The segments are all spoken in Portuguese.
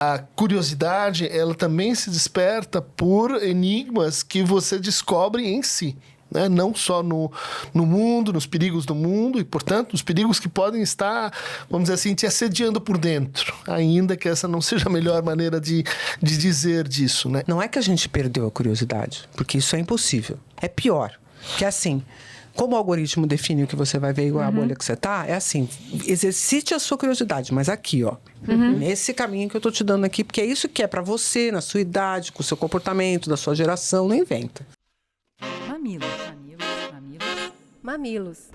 A curiosidade, ela também se desperta por enigmas que você descobre em si. Né? Não só no mundo, nos perigos do mundo e, portanto, nos perigos que podem estar, vamos dizer assim, te assediando por dentro, ainda que essa não seja a melhor maneira de dizer disso, né? Não é que a gente perdeu a curiosidade, porque isso é impossível. É pior, que é assim, como o algoritmo define o que você vai ver igual a bolha que você tá, é assim, exercite a sua curiosidade, mas aqui, ó, nesse caminho que eu tô te dando aqui, porque é isso que é pra você, na sua idade, com o seu comportamento, da sua geração, não inventa. Mamilos.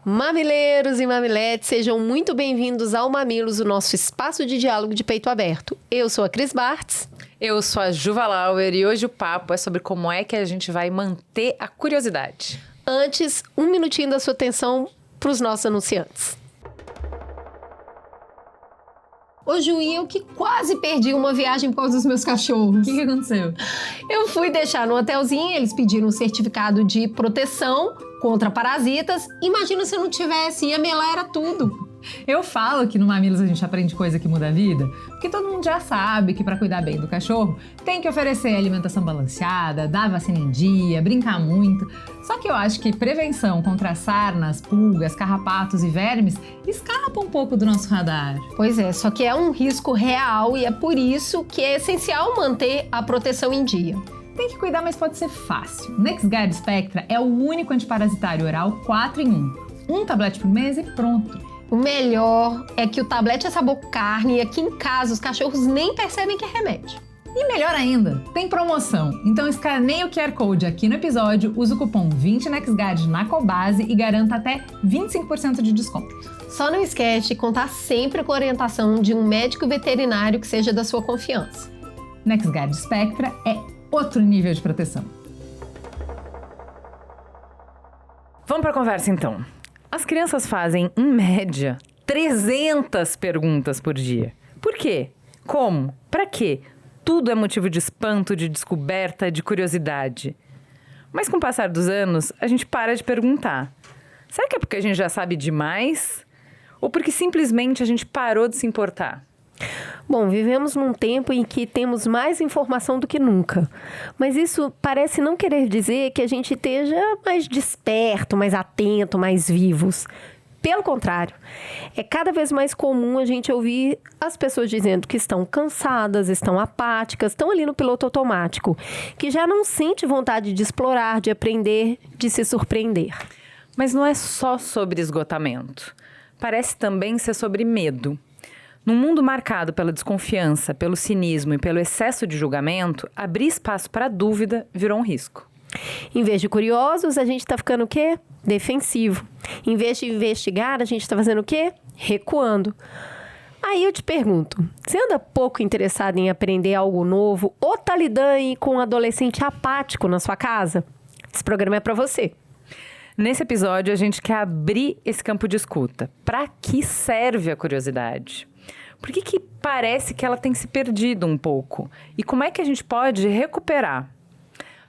Mamileiros e mamiletes, sejam muito bem-vindos ao Mamilos, o nosso espaço de diálogo de peito aberto. Eu sou a Cris Bartz. Eu sou a Juva Lauer e hoje o papo é sobre como é que a gente vai manter a curiosidade. Antes, um minutinho da sua atenção para os nossos anunciantes. Ô Ju, e eu que quase perdi uma viagem por causa dos meus cachorros. O que aconteceu? Eu fui deixar no hotelzinho, eles pediram um certificado de proteção contra parasitas. Imagina se eu não tivesse, ia melar era tudo. Eu falo que no Mamilos a gente aprende coisa que muda a vida, porque todo mundo já sabe que para cuidar bem do cachorro tem que oferecer alimentação balanceada, dar vacina em dia, brincar muito. Só que eu acho que prevenção contra sarnas, pulgas, carrapatos e vermes escapa um pouco do nosso radar. Pois é, só que é um risco real e é por isso que é essencial manter a proteção em dia. Tem que cuidar, mas pode ser fácil. O NexGard Spectra é o único antiparasitário oral 4 em 1. Um tablete por mês e pronto. O melhor é que o tablete é sabor carne e aqui em casa os cachorros nem percebem que é remédio. E melhor ainda, tem promoção. Então escaneie o QR Code aqui no episódio, usa o cupom 20NexGard na Cobase e garanta até 25% de desconto. Só não esquece de contar sempre com a orientação de um médico veterinário que seja da sua confiança. NexGard Spectra é outro nível de proteção. Vamos para a conversa então. As crianças fazem, em média, 300 perguntas por dia. Por quê? Como? Para quê? Tudo é motivo de espanto, de descoberta, de curiosidade. Mas com o passar dos anos, a gente para de perguntar. Será que é porque a gente já sabe demais? Ou porque simplesmente a gente parou de se importar? Bom, vivemos num tempo em que temos mais informação do que nunca. Mas isso parece não querer dizer que a gente esteja mais desperto, mais atento, mais vivos. Pelo contrário, é cada vez mais comum a gente ouvir as pessoas dizendo que estão cansadas, estão apáticas, estão ali no piloto automático, que já não sente vontade de explorar, de aprender, de se surpreender. Mas não é só sobre esgotamento. Parece também ser sobre medo. Num mundo marcado pela desconfiança, pelo cinismo e pelo excesso de julgamento, abrir espaço para a dúvida virou um risco. Em vez de curiosos, a gente está ficando o quê? Defensivo. Em vez de investigar, a gente está fazendo o quê? Recuando. Aí eu te pergunto, você anda pouco interessado em aprender algo novo ou está lidando aí com um adolescente apático na sua casa? Esse programa é para você. Nesse episódio, a gente quer abrir esse campo de escuta. Para que serve a curiosidade? Por que parece que ela tem se perdido um pouco? E como é que a gente pode recuperar?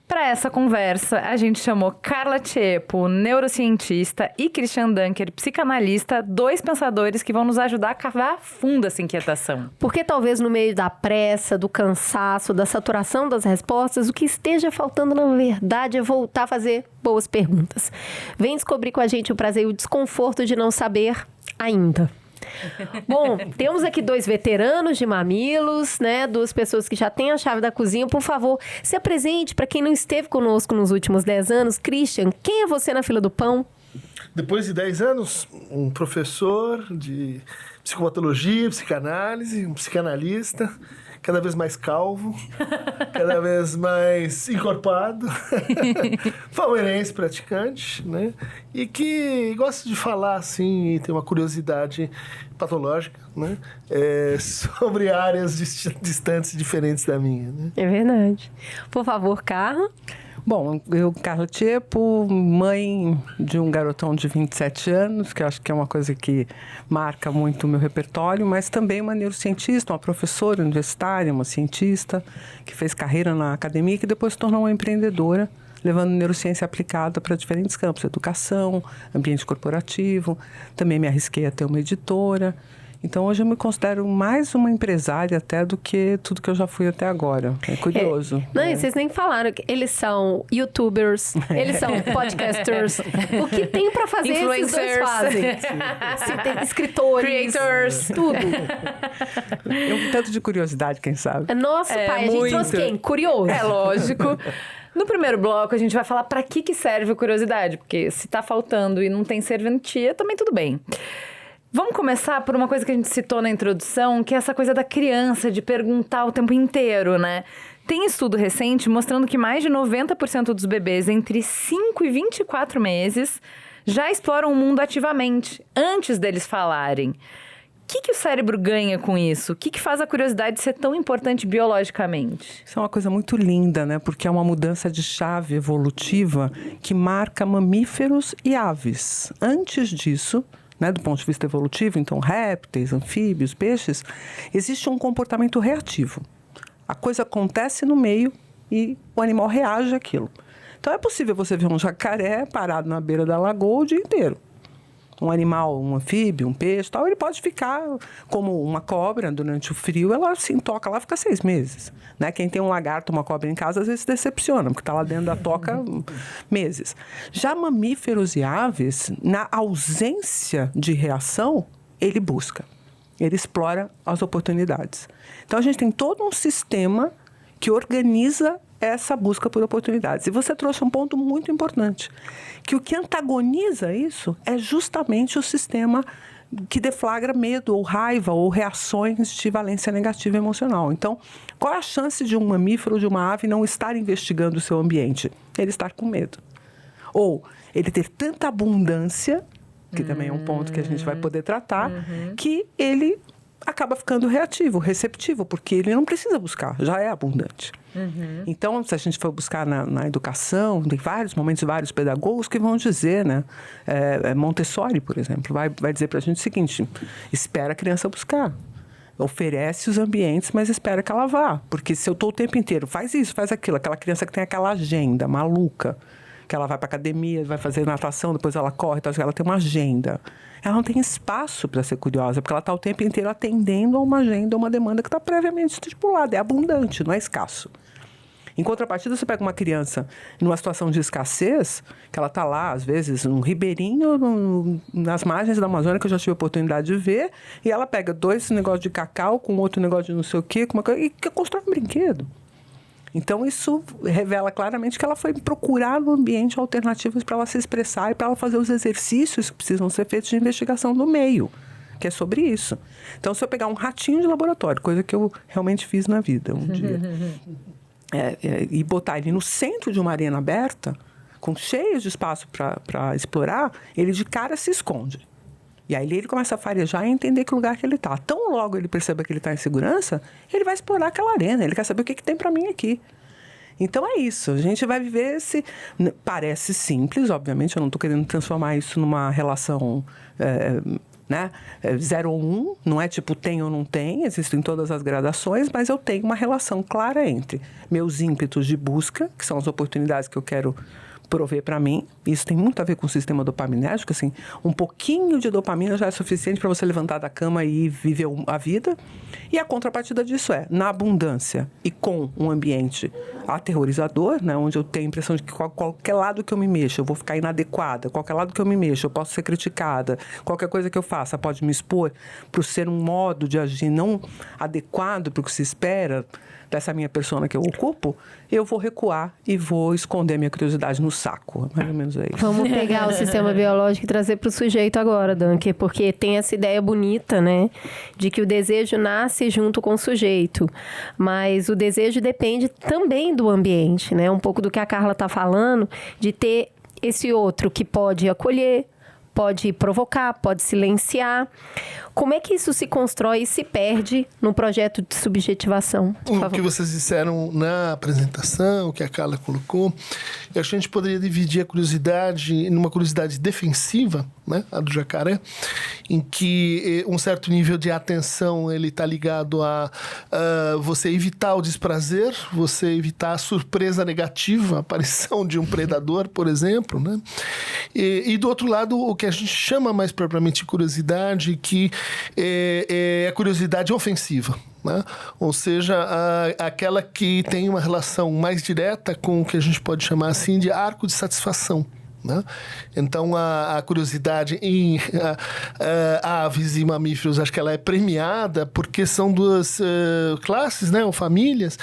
Para essa conversa, a gente chamou Carla Tiepo, neurocientista, e Christian Dunker, psicanalista, dois pensadores que vão nos ajudar a cavar fundo essa inquietação. Porque talvez no meio da pressa, do cansaço, da saturação das respostas, o que esteja faltando, na verdade, é voltar a fazer boas perguntas. Vem descobrir com a gente o prazer e o desconforto de não saber ainda. Bom, temos aqui dois veteranos de Mamilos, né? Duas pessoas que já têm a chave da cozinha. Por favor, se apresente para quem não esteve conosco nos últimos 10 anos. Christian, quem é você na fila do pão? Depois de 10 anos, um professor de psicopatologia, psicanálise, um psicanalista, cada vez mais calvo, cada vez mais encorpado, palmeirense praticante, né? E que gosta de falar, assim, e tem uma curiosidade patológica, né? Sobre áreas distantes e diferentes da minha, né? É verdade. Por favor, Carla. Bom, eu, Carla Tiepo, mãe de um garotão de 27 anos, que eu acho que é uma coisa que marca muito o meu repertório, mas também uma neurocientista, uma professora universitária, uma cientista, que fez carreira na academia e que depois se tornou uma empreendedora, levando neurociência aplicada para diferentes campos, educação, ambiente corporativo. Também me arrisquei a ter uma editora. Então, hoje eu me considero mais uma empresária até do que tudo que eu já fui até agora. É curioso. Não, e vocês nem falaram. Eles são youtubers, eles são podcasters. O que tem pra fazer esses dois fazem. Se tem escritores. Creators. Tudo. Um tanto de curiosidade, quem sabe. Nossa, pai, a gente muito. trouxe quem? Curioso. É lógico. No primeiro bloco, a gente vai falar pra que serve a curiosidade. Porque se tá faltando e não tem serventia, também tudo bem. Vamos começar por uma coisa que a gente citou na introdução, que é essa coisa da criança, de perguntar o tempo inteiro, né? Tem estudo recente mostrando que mais de 90% dos bebês entre 5 e 24 meses já exploram o mundo ativamente, antes deles falarem. O que o cérebro ganha com isso? O que faz a curiosidade ser tão importante biologicamente? Isso é uma coisa muito linda, né? Porque é uma mudança de chave evolutiva que marca mamíferos e aves. Antes disso, né, do ponto de vista evolutivo, então répteis, anfíbios, peixes, existe um comportamento reativo. A coisa acontece no meio e o animal reage àquilo. Então é possível você ver um jacaré parado na beira da lagoa o dia inteiro. Um animal, um anfíbio, um peixe, tal, ele pode ficar como uma cobra durante o frio, ela se intoca lá, fica 6 meses. Né? Quem tem um lagarto, uma cobra em casa, às vezes se decepciona, porque está lá dentro da toca meses. Já mamíferos e aves, na ausência de reação, ele busca, ele explora as oportunidades. Então a gente tem todo um sistema que organiza essa busca por oportunidades. E você trouxe um ponto muito importante, que o que antagoniza isso é justamente o sistema que deflagra medo ou raiva ou reações de valência negativa emocional. Então, qual é a chance de um mamífero ou de uma ave não estar investigando o seu ambiente? Ele estar com medo. Ou ele ter tanta abundância, que também é um ponto que a gente vai poder tratar, que ele acaba ficando reativo, receptivo, porque ele não precisa buscar, já é abundante. Então, se a gente for buscar na educação, tem vários momentos, vários pedagogos que vão dizer, né? Montessori, por exemplo, vai dizer para a gente o seguinte: espera a criança buscar. Oferece os ambientes, mas espera que ela vá. Porque se eu estou o tempo inteiro, faz isso, faz aquilo, aquela criança que tem aquela agenda maluca, que ela vai para academia, vai fazer natação, depois ela corre, então ela tem uma agenda. Ela não tem espaço para ser curiosa, porque ela está o tempo inteiro atendendo a uma agenda, uma demanda que está previamente estipulada. É abundante, não é escasso. Em contrapartida, você pega uma criança numa situação de escassez, que ela está lá, às vezes, num ribeirinho, nas margens da Amazônia, que eu já tive a oportunidade de ver, e ela pega 2 negócios de cacau com outro negócio de não sei o quê, e constrói um brinquedo. Então, isso revela claramente que ela foi procurar no ambiente alternativas para ela se expressar e para ela fazer os exercícios que precisam ser feitos de investigação do meio, que é sobre isso. Então, se eu pegar um ratinho de laboratório, coisa que eu realmente fiz na vida um dia, e botar ele no centro de uma arena aberta, com cheios de espaço para explorar, ele de cara se esconde. E aí ele começa a farejar e entender que lugar que ele está. Tão logo ele perceba que ele está em segurança, ele vai explorar aquela arena, ele quer saber o que tem para mim aqui. Então é isso, a gente vai viver esse... Parece simples, obviamente, eu não estou querendo transformar isso numa relação... 0 ou 1, não é tipo tem ou não tem, existem todas as gradações, mas eu tenho uma relação clara entre meus ímpetos de busca, que são as oportunidades que eu quero prover para mim. Isso tem muito a ver com o sistema dopaminérgico, assim, um pouquinho de dopamina já é suficiente para você levantar da cama e viver a vida. E a contrapartida disso é, na abundância e com um ambiente aterrorizador, né, onde eu tenho a impressão de que qualquer lado que eu me mexa, eu vou ficar inadequada, qualquer lado que eu me mexa, eu posso ser criticada, qualquer coisa que eu faça pode me expor para ser um modo de agir não adequado para o que se espera dessa minha persona que eu ocupo, eu vou recuar e vou esconder minha curiosidade no saco. Mais ou menos é isso. Vamos pegar o sistema biológico e trazer para o sujeito agora, Dunker, porque tem essa ideia bonita, né? De que o desejo nasce junto com o sujeito. Mas o desejo depende também do ambiente, né? Um pouco do que a Carla está falando, de ter esse outro que pode acolher, pode provocar, pode silenciar. Como é que isso se constrói e se perde no projeto de subjetivação? O que vocês disseram na apresentação, o que a Carla colocou, eu acho que a gente poderia dividir a curiosidade numa curiosidade defensiva, né, a do jacaré, em que um certo nível de atenção ele está ligado a você evitar o desprazer, você evitar a surpresa negativa, a aparição de um predador, por exemplo, né? E do outro lado, o que que a gente chama mais propriamente de curiosidade, que é a curiosidade ofensiva. Né? Ou seja, aquela que tem uma relação mais direta com o que a gente pode chamar assim de arco de satisfação. Né? Então, a curiosidade em aves e mamíferos, acho que ela é premiada porque são duas classes, né, ou famílias,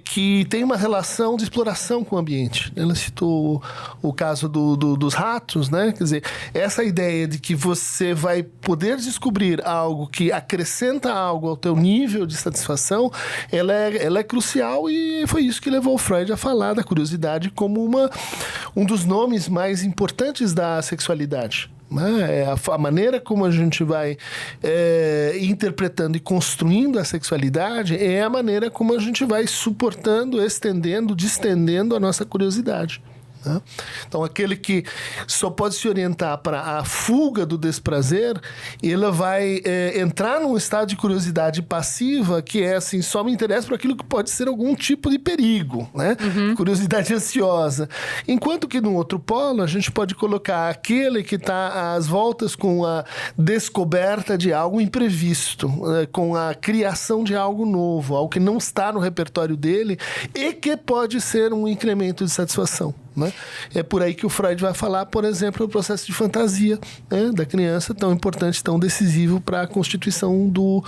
que têm uma relação de exploração com o ambiente. Ela citou o caso dos ratos, né? Quer dizer, essa ideia de que você vai poder descobrir algo que acrescenta algo ao teu nível de satisfação, ela é crucial, e foi isso que levou o Freud a falar da curiosidade como um dos nomes mais importantes da sexualidade. Né? A maneira como a gente vai interpretando e construindo a sexualidade é a maneira como a gente vai suportando, estendendo, distendendo a nossa curiosidade. Né? Então, aquele que só pode se orientar para a fuga do desprazer, ele vai entrar num estado de curiosidade passiva, que é assim, só me interessa por aquilo que pode ser algum tipo de perigo, né? Curiosidade ansiosa. Enquanto que no outro polo, a gente pode colocar aquele que está às voltas com a descoberta de algo imprevisto, com a criação de algo novo, algo que não está no repertório dele e que pode ser um incremento de satisfação. Né? É por aí que o Freud vai falar, por exemplo, do processo de fantasia, né, da criança, tão importante, tão decisivo para a constituição do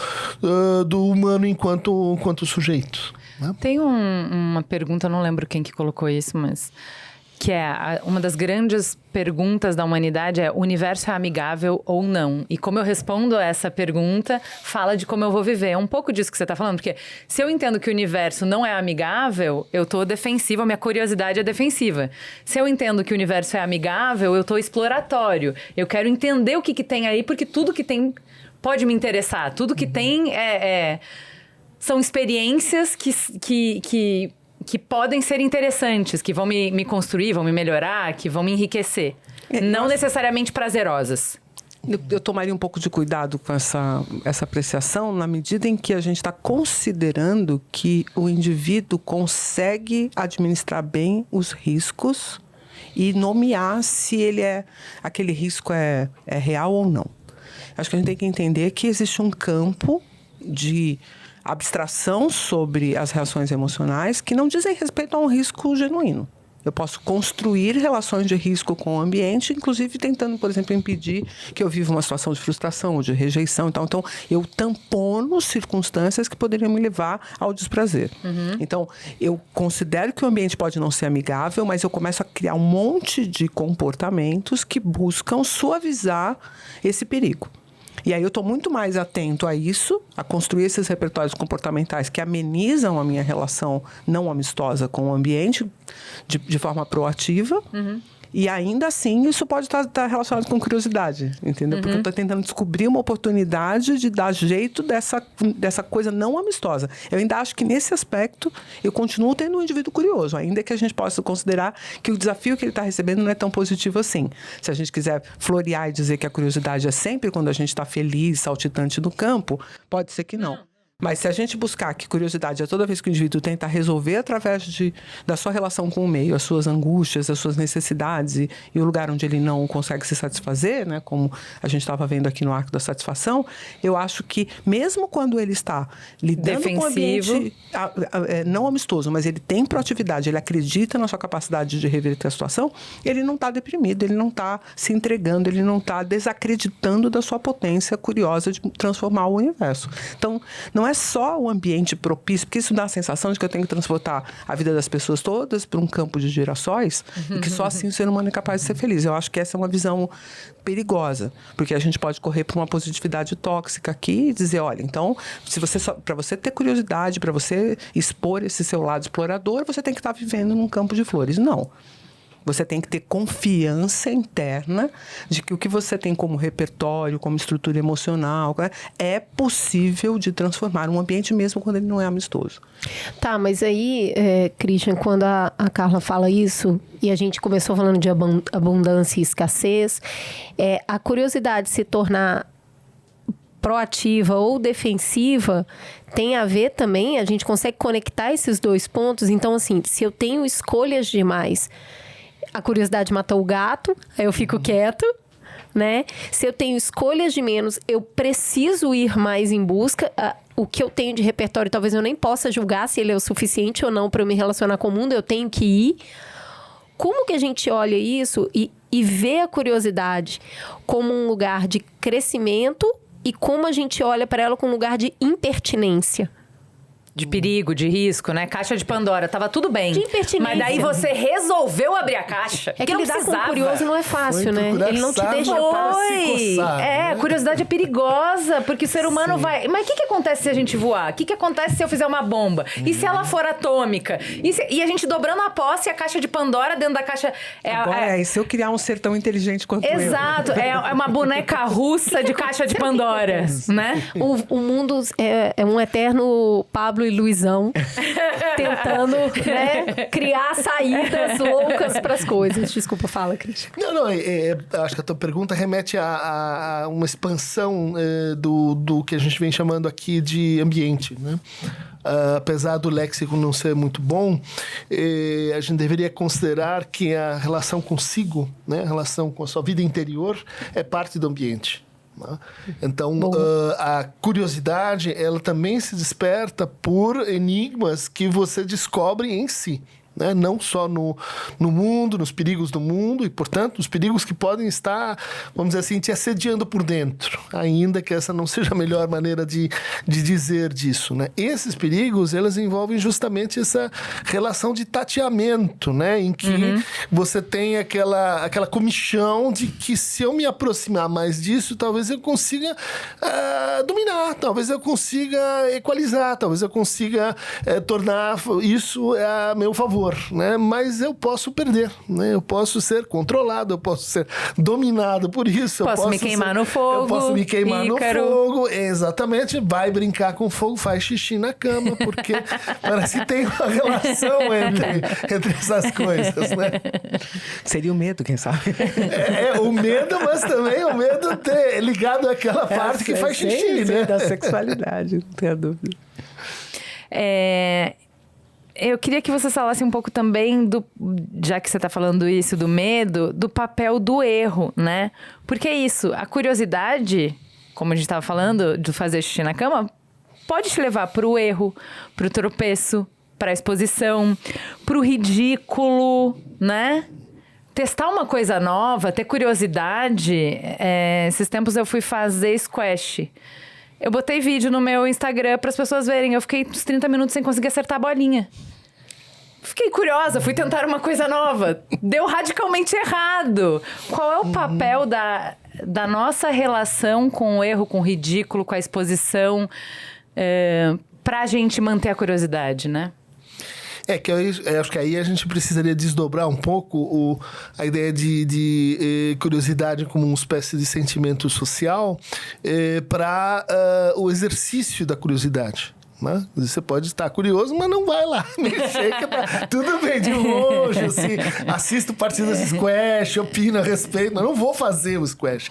humano enquanto sujeito. Né? Tem uma pergunta, não lembro quem que colocou isso, mas que é uma das grandes perguntas da humanidade é: o universo é amigável ou não? E como eu respondo a essa pergunta, fala de como eu vou viver. É um pouco disso que você está falando, porque se eu entendo que o universo não é amigável, eu estou defensiva, a minha curiosidade é defensiva. Se eu entendo que o universo é amigável, eu estou exploratório. Eu quero entender o que tem aí, porque tudo que tem pode me interessar. Tudo que tem são experiências que podem ser interessantes, que vão me construir, vão me melhorar, que vão me enriquecer. Não necessariamente prazerosas. Eu tomaria um pouco de cuidado com essa apreciação, na medida em que a gente está considerando que o indivíduo consegue administrar bem os riscos e nomear se aquele risco é real ou não. Acho que a gente tem que entender que existe um campo de abstração sobre as reações emocionais que não dizem respeito a um risco genuíno. Eu posso construir relações de risco com o ambiente, inclusive tentando, por exemplo, impedir que eu viva uma situação de frustração ou de rejeição. Então eu tampono circunstâncias que poderiam me levar ao desprazer. Então, eu considero que o ambiente pode não ser amigável, mas eu começo a criar um monte de comportamentos que buscam suavizar esse perigo. E aí eu estou muito mais atento a isso, a construir esses repertórios comportamentais que amenizam a minha relação não amistosa com o ambiente de forma proativa. E ainda assim, isso pode estar relacionado com curiosidade, entendeu? Porque eu estou tentando descobrir uma oportunidade de dar jeito dessa coisa não amistosa. Eu ainda acho que, nesse aspecto, eu continuo tendo um indivíduo curioso, ainda que a gente possa considerar que o desafio que ele está recebendo não é tão positivo assim. Se a gente quiser florear e dizer que a curiosidade é sempre quando a gente está feliz, saltitante no campo, pode ser que não. Mas se a gente buscar que curiosidade é toda vez que o indivíduo tenta resolver através da sua relação com o meio, as suas angústias, as suas necessidades e o lugar onde ele não consegue se satisfazer, né, como a gente estava vendo aqui no arco da satisfação, eu acho que mesmo quando ele está lidando com o ambiente não amistoso, mas ele tem proatividade, ele acredita na sua capacidade de reverter a situação, ele não está deprimido, ele não está se entregando, ele não está desacreditando da sua potência curiosa de transformar o universo. Então, não é só o ambiente propício, porque isso dá a sensação de que eu tenho que transportar a vida das pessoas todas para um campo de girassóis e que só assim o ser humano é capaz de ser feliz. Eu acho que essa é uma visão perigosa, porque a gente pode correr para uma positividade tóxica aqui e dizer, olha, então, para você ter curiosidade, para você expor esse seu lado explorador, você tem que estar vivendo num campo de flores. Não. Você tem que ter confiança interna de que o que você tem como repertório, como estrutura emocional, é possível de transformar um ambiente mesmo quando ele não é amistoso. Tá, mas aí, Christian, quando a Carla fala isso, e a gente começou falando de abundância e escassez, a curiosidade se tornar proativa ou defensiva tem a ver também, a gente consegue conectar esses dois pontos. Então, assim, se eu tenho escolhas demais, a curiosidade matou o gato, aí eu fico quieto, né? Se eu tenho escolhas de menos, eu preciso ir mais em busca. O que eu tenho de repertório, talvez eu nem possa julgar se ele é o suficiente ou não para eu me relacionar com o mundo, eu tenho que ir. Como que a gente olha isso e vê a curiosidade como um lugar de crescimento e como a gente olha para ela como um lugar de impertinência? De perigo, de risco, né? Caixa de Pandora, tava tudo bem. De impertinência. Mas daí você resolveu abrir a caixa. É que lidar com o curioso não é fácil, Foi né? procurar Ele não te sarna deixa... para se coçar, É, a né? curiosidade é perigosa, porque o ser humano vai... Mas o que acontece se a gente voar? O que acontece se eu fizer uma bomba? E se ela for atômica? E a gente dobrando a posse, a caixa de Pandora dentro da caixa... Agora, e se eu criar um ser tão inteligente quanto eu? Exato, é uma boneca russa de caixa de Pandora, né? O mundo é um eterno Pablo e Luizão tentando, né, criar saídas loucas para as coisas. Desculpa, fala, Cris. Não, acho que a tua pergunta remete a uma expansão do que a gente vem chamando aqui de ambiente, né? Apesar do léxico não ser muito bom, a gente deveria considerar que a relação consigo, né, a relação com a sua vida interior, é parte do ambiente. Então, a curiosidade, ela também se desperta por enigmas que você descobre em si. Né? Não só no mundo, nos perigos do mundo e, portanto, nos perigos que podem estar, vamos dizer assim, te assediando por dentro, ainda que essa não seja a melhor maneira de dizer disso, né? Esses perigos, eles envolvem justamente essa relação de tateamento, né? Em que você tem aquela comichão de que se eu me aproximar mais disso, talvez eu consiga dominar, talvez eu consiga equalizar, talvez eu consiga tornar isso a meu favor. Né? Mas eu posso perder, né? Eu posso ser controlado, eu posso ser dominado por isso. Posso me queimar no fogo. Eu posso me queimar Ícaro. no fogo. Exatamente. Vai brincar com fogo, faz xixi na cama, porque parece que tem uma relação entre essas coisas, né? Seria o medo, quem sabe? O medo, mas também o medo ligado àquela parte que faz xixi, né? Da sexualidade, não tenho dúvida. Eu queria que você falasse um pouco também já que você está falando isso, do medo, do papel do erro, né? Porque é isso, a curiosidade, como a gente estava falando, de fazer xixi na cama, pode te levar para o erro, para o tropeço, para a exposição, para o ridículo, né? Testar uma coisa nova, ter curiosidade. Esses tempos eu fui fazer squash. Eu botei vídeo no meu Instagram para as pessoas verem. Eu fiquei uns 30 minutos sem conseguir acertar a bolinha. Fiquei curiosa, fui tentar uma coisa nova. Deu radicalmente errado. Qual é o papel da nossa relação com o erro, com o ridículo, com a exposição, para a gente manter a curiosidade, né? Que eu acho que aí a gente precisaria desdobrar um pouco a ideia de curiosidade como uma espécie de sentimento social para o exercício da curiosidade. Né? Você pode estar curioso, mas não vai lá mexer, que tá tudo bem de longe, assim, assisto partidas de squash, opino a respeito, mas não vou fazer o squash.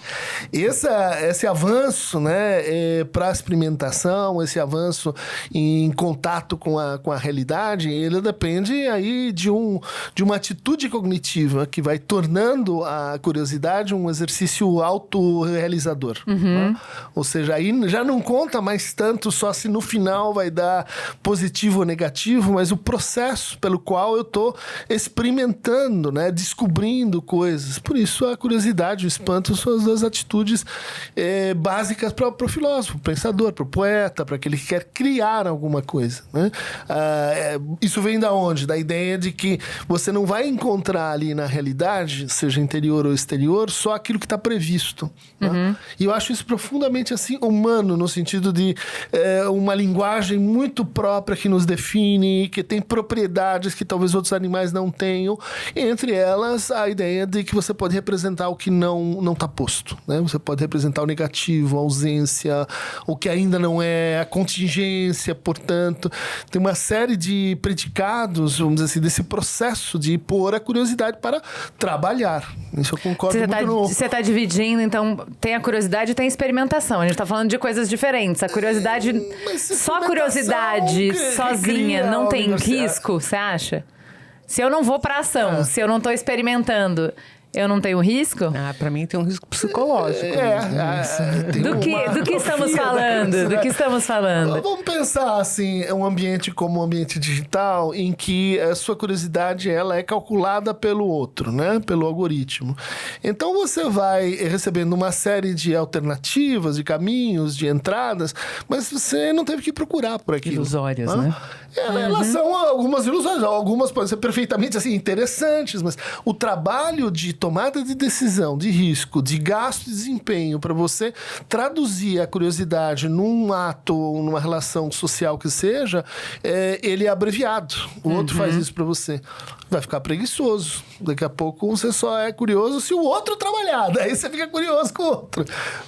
Esse avanço, né, para a experimentação, esse avanço em contato com a realidade, ele depende aí de uma atitude cognitiva que vai tornando a curiosidade um exercício autorrealizador. Né? Ou seja, aí já não conta mais tanto só se no final vai dar positivo ou negativo, mas o processo pelo qual eu estou experimentando, né, descobrindo coisas. Por isso a curiosidade, o espanto são as duas atitudes básicas para o filósofo, pro pensador, para o poeta, para aquele que quer criar alguma coisa. Né? Isso vem da onde? Da ideia de que você não vai encontrar ali na realidade, seja interior ou exterior, só aquilo que está previsto. Né? E eu acho isso profundamente assim humano, no sentido de uma linguagem muito própria que nos define, que tem propriedades que talvez outros animais não tenham, entre elas a ideia de que você pode representar o que não está posto, né? Você pode representar o negativo, a ausência, o que ainda não é, a contingência, portanto, tem uma série de predicados, vamos dizer assim, desse processo de pôr a curiosidade para trabalhar. Isso eu concordo muito. Você está dividindo, então, tem a curiosidade e tem a experimentação. A gente está falando de coisas diferentes. A curiosidade... Só a curiosidade sozinha não tem risco, você acha? Se eu não vou para ação, se eu não estou experimentando, Eu não tenho risco? Pra mim tem um risco psicológico. Do que estamos falando? Do que estamos falando? Vamos pensar, assim, um ambiente como um ambiente digital em que a sua curiosidade, ela é calculada pelo outro, né? Pelo algoritmo. Então, você vai recebendo uma série de alternativas, de caminhos, de entradas, mas você não teve que procurar por aquilo. Ilusórias, né? Elas são algumas ilusões, algumas podem ser perfeitamente assim, interessantes, mas o trabalho de tomada de decisão, de risco, de gasto e desempenho para você traduzir a curiosidade num ato ou numa relação social que seja, ele é abreviado. O outro faz isso para você. Vai ficar preguiçoso. Daqui a pouco você só é curioso se o outro trabalhar. Daí você fica curioso com o outro.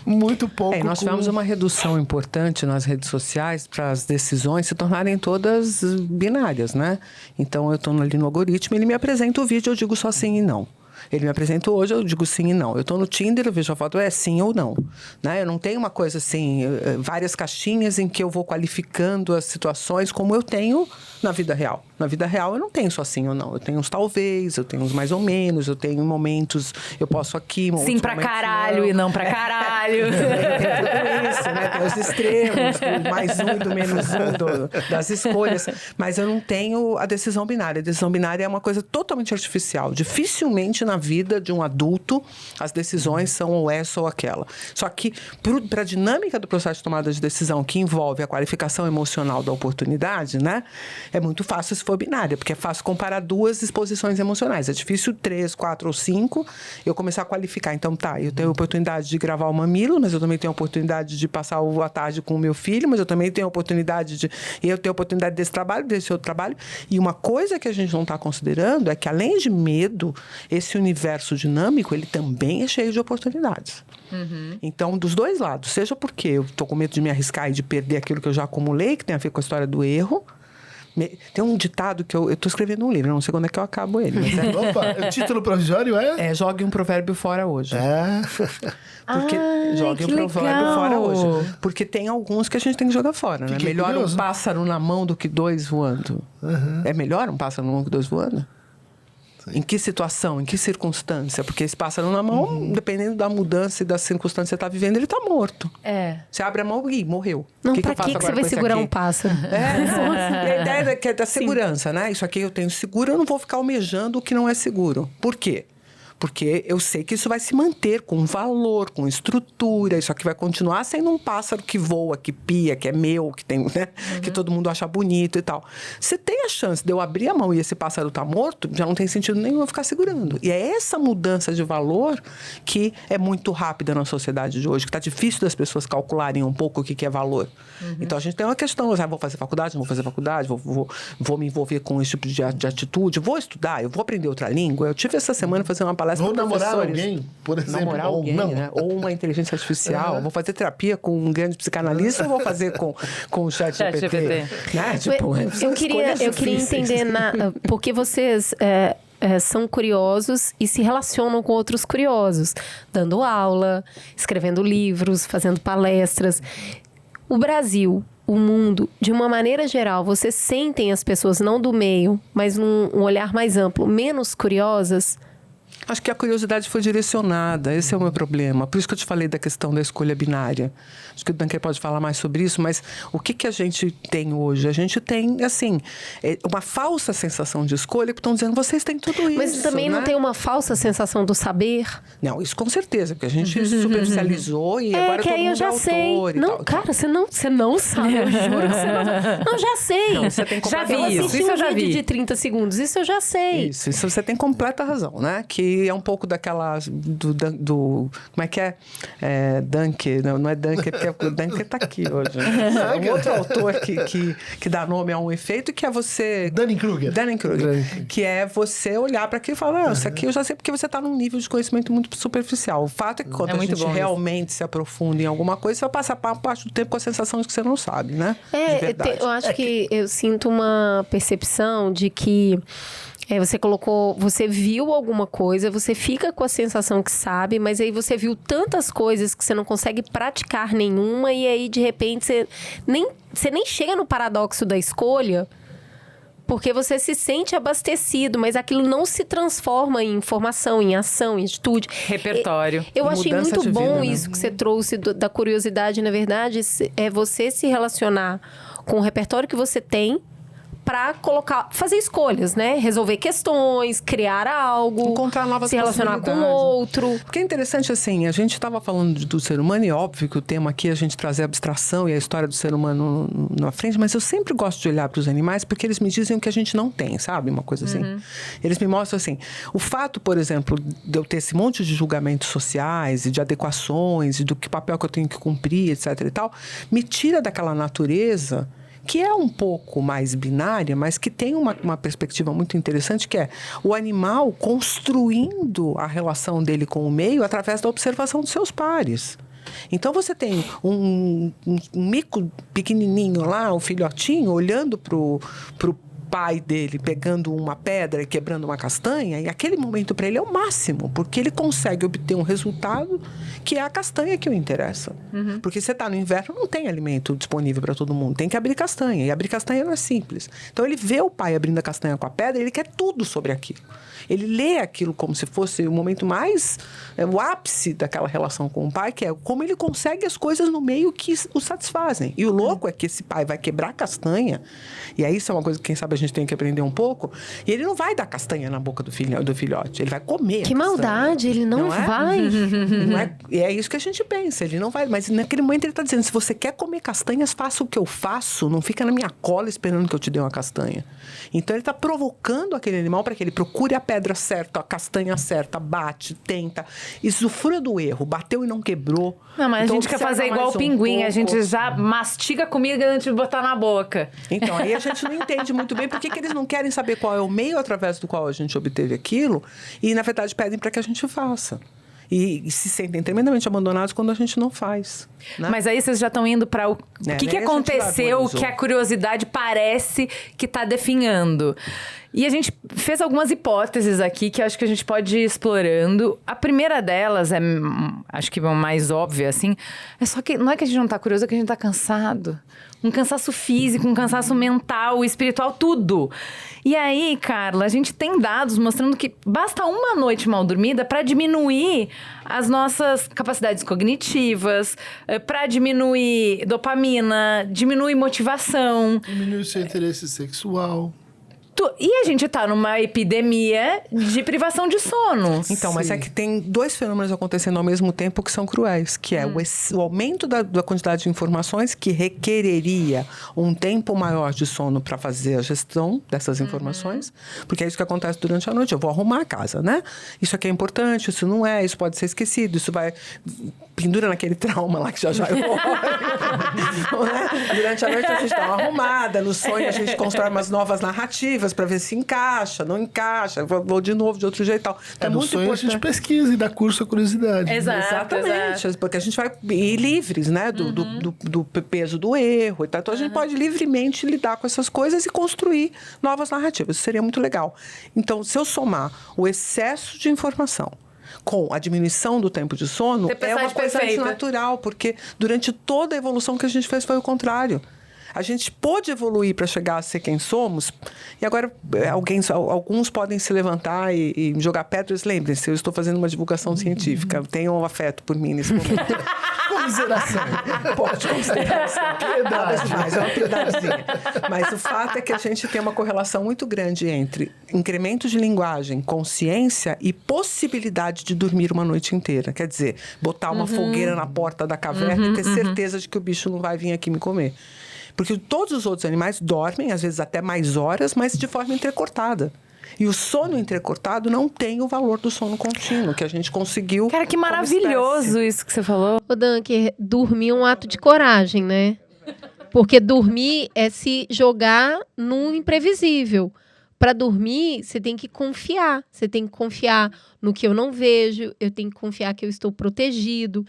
Muito pouco. Nós tivemos uma redução importante nas redes sociais para as decisões se tornarem todas binárias, né? Então, eu estou ali no algoritmo, ele me apresenta o vídeo, eu digo só sim e não. Ele me apresentou hoje, eu digo sim e não. Eu estou no Tinder, eu vejo a foto, é sim ou não. Né? Eu não tenho uma coisa assim, várias caixinhas em que eu vou qualificando as situações como eu tenho na vida real. Na vida real eu não tenho só sim ou não. Eu tenho uns talvez, eu tenho uns mais ou menos, eu tenho momentos, eu posso aqui... Sim pra caralho não. E não pra caralho. Tem tudo isso, né? Tem os extremos, do mais um e do menos um, das escolhas. Mas eu não tenho a decisão binária. A decisão binária é uma coisa totalmente artificial. Dificilmente na vida de um adulto as decisões são ou essa ou aquela. Só que para a dinâmica do processo de tomada de decisão, que envolve a qualificação emocional da oportunidade, né? É muito fácil se for binária, porque é fácil comparar duas exposições emocionais. É difícil 3, 4 ou 5 eu começar a qualificar. Então, eu tenho a oportunidade de gravar o Mamilo, mas eu também tenho a oportunidade de passar a tarde com o meu filho, mas eu também tenho a oportunidade desse trabalho, desse outro trabalho. E uma coisa que a gente não está considerando é que, além de medo, esse universo dinâmico, ele também é cheio de oportunidades. Então, dos dois lados, seja porque eu estou com medo de me arriscar e de perder aquilo que eu já acumulei, que tem a ver com a história do erro. Tem um ditado que eu estou escrevendo um livro, não sei quando é que eu acabo ele. Mas Opa, o título provisório é? Jogue um provérbio fora hoje. Porque jogue um que provérbio legal. fora hoje. Porque tem alguns que a gente tem que jogar fora, né? Fiquei Melhor curioso. um pássaro na mão do que 2 voando. É melhor um pássaro na mão do que 2 voando? Em que situação, em que circunstância? Porque esse pássaro na mão, dependendo da mudança e da circunstância que você está vivendo, ele está morto. Você abre a mão e morreu. Não, que pra eu faço que você agora vai com esse segurar aqui? um pássaro? E a ideia é da segurança, né? Isso aqui eu tenho seguro, eu não vou ficar almejando o que não é seguro. Por quê? Porque eu sei que isso vai se manter com valor, com estrutura. Isso aqui vai continuar sendo um pássaro que voa, que pia, que é meu, que tem, né? Que todo mundo acha bonito e tal. Você tem a chance de eu abrir a mão e esse pássaro tá morto, já não tem sentido nenhum eu ficar segurando. E é essa mudança de valor que é muito rápida na sociedade de hoje, que tá difícil das pessoas calcularem um pouco o que é valor. Então a gente tem uma questão, vou fazer faculdade, não vou fazer faculdade, vou me envolver com esse tipo de atitude, vou estudar, eu vou aprender outra língua. Eu tive essa semana fazendo uma palestra Vou para namorar professores. alguém, por exemplo. Namorar ou alguém, não. né? Ou uma inteligência artificial. Vou fazer terapia com um grande psicanalista ou vou fazer com o chat GPT? Né? Tipo, Eu queria entender porque vocês são curiosos e se relacionam com outros curiosos, dando aula, escrevendo livros, fazendo palestras. O Brasil, o mundo, de uma maneira geral, vocês sentem as pessoas, não do meio, mas num olhar mais amplo, menos curiosas? Acho que a curiosidade foi direcionada, esse é o meu problema. Por isso que eu te falei da questão da escolha binária. Acho que o Dunker pode falar mais sobre isso, mas o que a gente tem hoje? A gente tem, assim, uma falsa sensação de escolha, que estão dizendo, vocês têm tudo isso. Mas também não tem uma falsa sensação do saber? Não, isso com certeza, porque a gente superficializou e agora que todo aí mundo eu já é sei. autor e Não, tal. cara, você não sabe, eu juro que você não sabe. Não, já sei. Não, você tem Já vi Eu isso, assisti isso eu um já vídeo vi. de 30 segundos, isso eu já sei. Isso você tem completa razão, né? Que é um pouco daquela... do como é que é? Dunker, não é Dunker, porque o Dunker tá aqui hoje. É um outro autor que dá nome a um efeito, que é você... Dunning-Kruger. Dunning-Kruger. Que é você olhar para aquilo e falar, isso aqui eu já sei, porque você tá num nível de conhecimento muito superficial. O fato é que quando a muito gente bom realmente se aprofunda em alguma coisa, você vai passar parte do tempo com a sensação de que você não sabe, né? De verdade. Eu acho que eu sinto uma percepção de que você viu alguma coisa, você fica com a sensação que sabe, mas aí você viu tantas coisas que você não consegue praticar nenhuma, e aí de repente você nem chega no paradoxo da escolha, Porque você se sente abastecido, mas aquilo não se transforma em informação, em ação, em atitude. Repertório. Eu achei Mudança muito de bom vida, né? isso que você trouxe da curiosidade, na verdade, é você se relacionar com o repertório que você tem para fazer escolhas, né? Resolver questões, criar algo, Encontrar novas se relacionar com o possibilidades. outro. Porque é interessante, assim, a gente estava falando do ser humano, e óbvio que o tema aqui é a gente trazer a abstração e a história do ser humano na frente, mas eu sempre gosto de olhar para os animais porque eles me dizem o que a gente não tem, sabe? Uma coisa assim. Eles me mostram, assim, o fato, por exemplo, de eu ter esse monte de julgamentos sociais e de adequações e do que papel que eu tenho que cumprir, etc e tal, me tira daquela natureza que é um pouco mais binária, mas que tem uma perspectiva muito interessante, que é o animal construindo a relação dele com o meio através da observação dos seus pares. Então, você tem um mico pequenininho lá, um filhotinho, olhando pro pai dele pegando uma pedra e quebrando uma castanha, e aquele momento para ele é o máximo, porque ele consegue obter um resultado que é a castanha que o interessa. Porque você está no inverno, não tem alimento disponível para todo mundo, tem que abrir castanha, e abrir castanha não é simples. Então ele vê o pai abrindo a castanha com a pedra, ele quer tudo sobre aquilo. Ele lê aquilo como se fosse o momento mais, o ápice daquela relação com o pai, que é como ele consegue as coisas no meio que o satisfazem. E o louco é que esse pai vai quebrar a castanha, e aí isso é uma coisa que, quem sabe, a gente tem que aprender um pouco, e ele não vai dar castanha na boca do filhote, ele vai comer. Que maldade, ele não vai. Não é? E é isso que a gente pensa, ele não vai. Mas naquele momento ele está dizendo, se você quer comer castanhas, faça o que eu faço, não fica na minha cola esperando que eu te dê uma castanha. Então ele está provocando aquele animal para que ele procure a pedra certa, a castanha certa, bate, tenta, usufrua do erro, bateu e não quebrou. Não, mas Então, a gente quer observa fazer igual o mais um pinguim, a pouco. gente já mastiga a comida antes de botar na boca. Então, aí a gente não entende muito bem por que eles não querem saber qual é o meio através do qual a gente obteve aquilo e, na verdade, pedem para que a gente faça. E se sentem tremendamente abandonados quando a gente não faz. Né? Mas aí vocês já estão indo para o que nem a gente aconteceu, valorizou. que a curiosidade parece que está definhando. E a gente fez algumas hipóteses aqui que acho que a gente pode ir explorando. A primeira delas é, acho que mais óbvia, assim, é só que não é que a gente não está curioso, é que a gente está cansado. Um cansaço físico, um cansaço mental, espiritual, tudo. E aí, Carla, a gente tem dados mostrando que basta uma noite mal dormida para diminuir as nossas capacidades cognitivas, para diminuir dopamina, diminuir motivação. Diminui o seu interesse sexual. E a gente tá numa epidemia de privação de sono. Então, mas Sim. é que tem dois fenômenos acontecendo ao mesmo tempo que são cruéis, que é o aumento da quantidade de informações, que requereria um tempo maior de sono para fazer a gestão dessas informações, porque é isso que acontece durante a noite. Eu vou arrumar a casa, né? Isso aqui é importante, isso não é, isso pode ser esquecido, isso vai... Pendura naquele trauma lá que já eu vou. Né? Durante a noite a gente dá uma arrumada, no sonho a gente constrói umas novas narrativas para ver se encaixa, não encaixa, vou de novo de outro jeito e tal. Então, No sonho a gente pesquisa e dá curso à curiosidade. Exatamente, porque a gente vai ir livres, né, do peso do erro e tal. Então a gente pode livremente lidar com essas coisas e construir novas narrativas. Isso seria muito legal. Então, se eu somar o excesso de informação com a diminuição do tempo de sono, é uma coisa natural, porque durante toda a evolução que a gente fez foi o contrário. A gente pôde evoluir para chegar a ser quem somos, e agora alguns podem se levantar e jogar pedras. Lembrem-se, eu estou fazendo uma divulgação científica. Tenham um afeto por mim nesse momento. Comiseração. Pode consideração. Nada demais, é uma piedadezinha. Mas o fato é que a gente tem uma correlação muito grande entre incremento de linguagem, consciência e possibilidade de dormir uma noite inteira. Quer dizer, botar uma fogueira na porta da caverna e ter certeza de que o bicho não vai vir aqui me comer. Porque todos os outros animais dormem, às vezes até mais horas, mas de forma entrecortada. E o sono entrecortado não tem o valor do sono contínuo, que a gente conseguiu. Cara, que maravilhoso isso que você falou. Ô, Dan, que dormir é um ato de coragem, né? Porque dormir é se jogar no imprevisível. Para dormir, você tem que confiar. Você tem que confiar no que eu não vejo, eu tenho que confiar que eu estou protegido.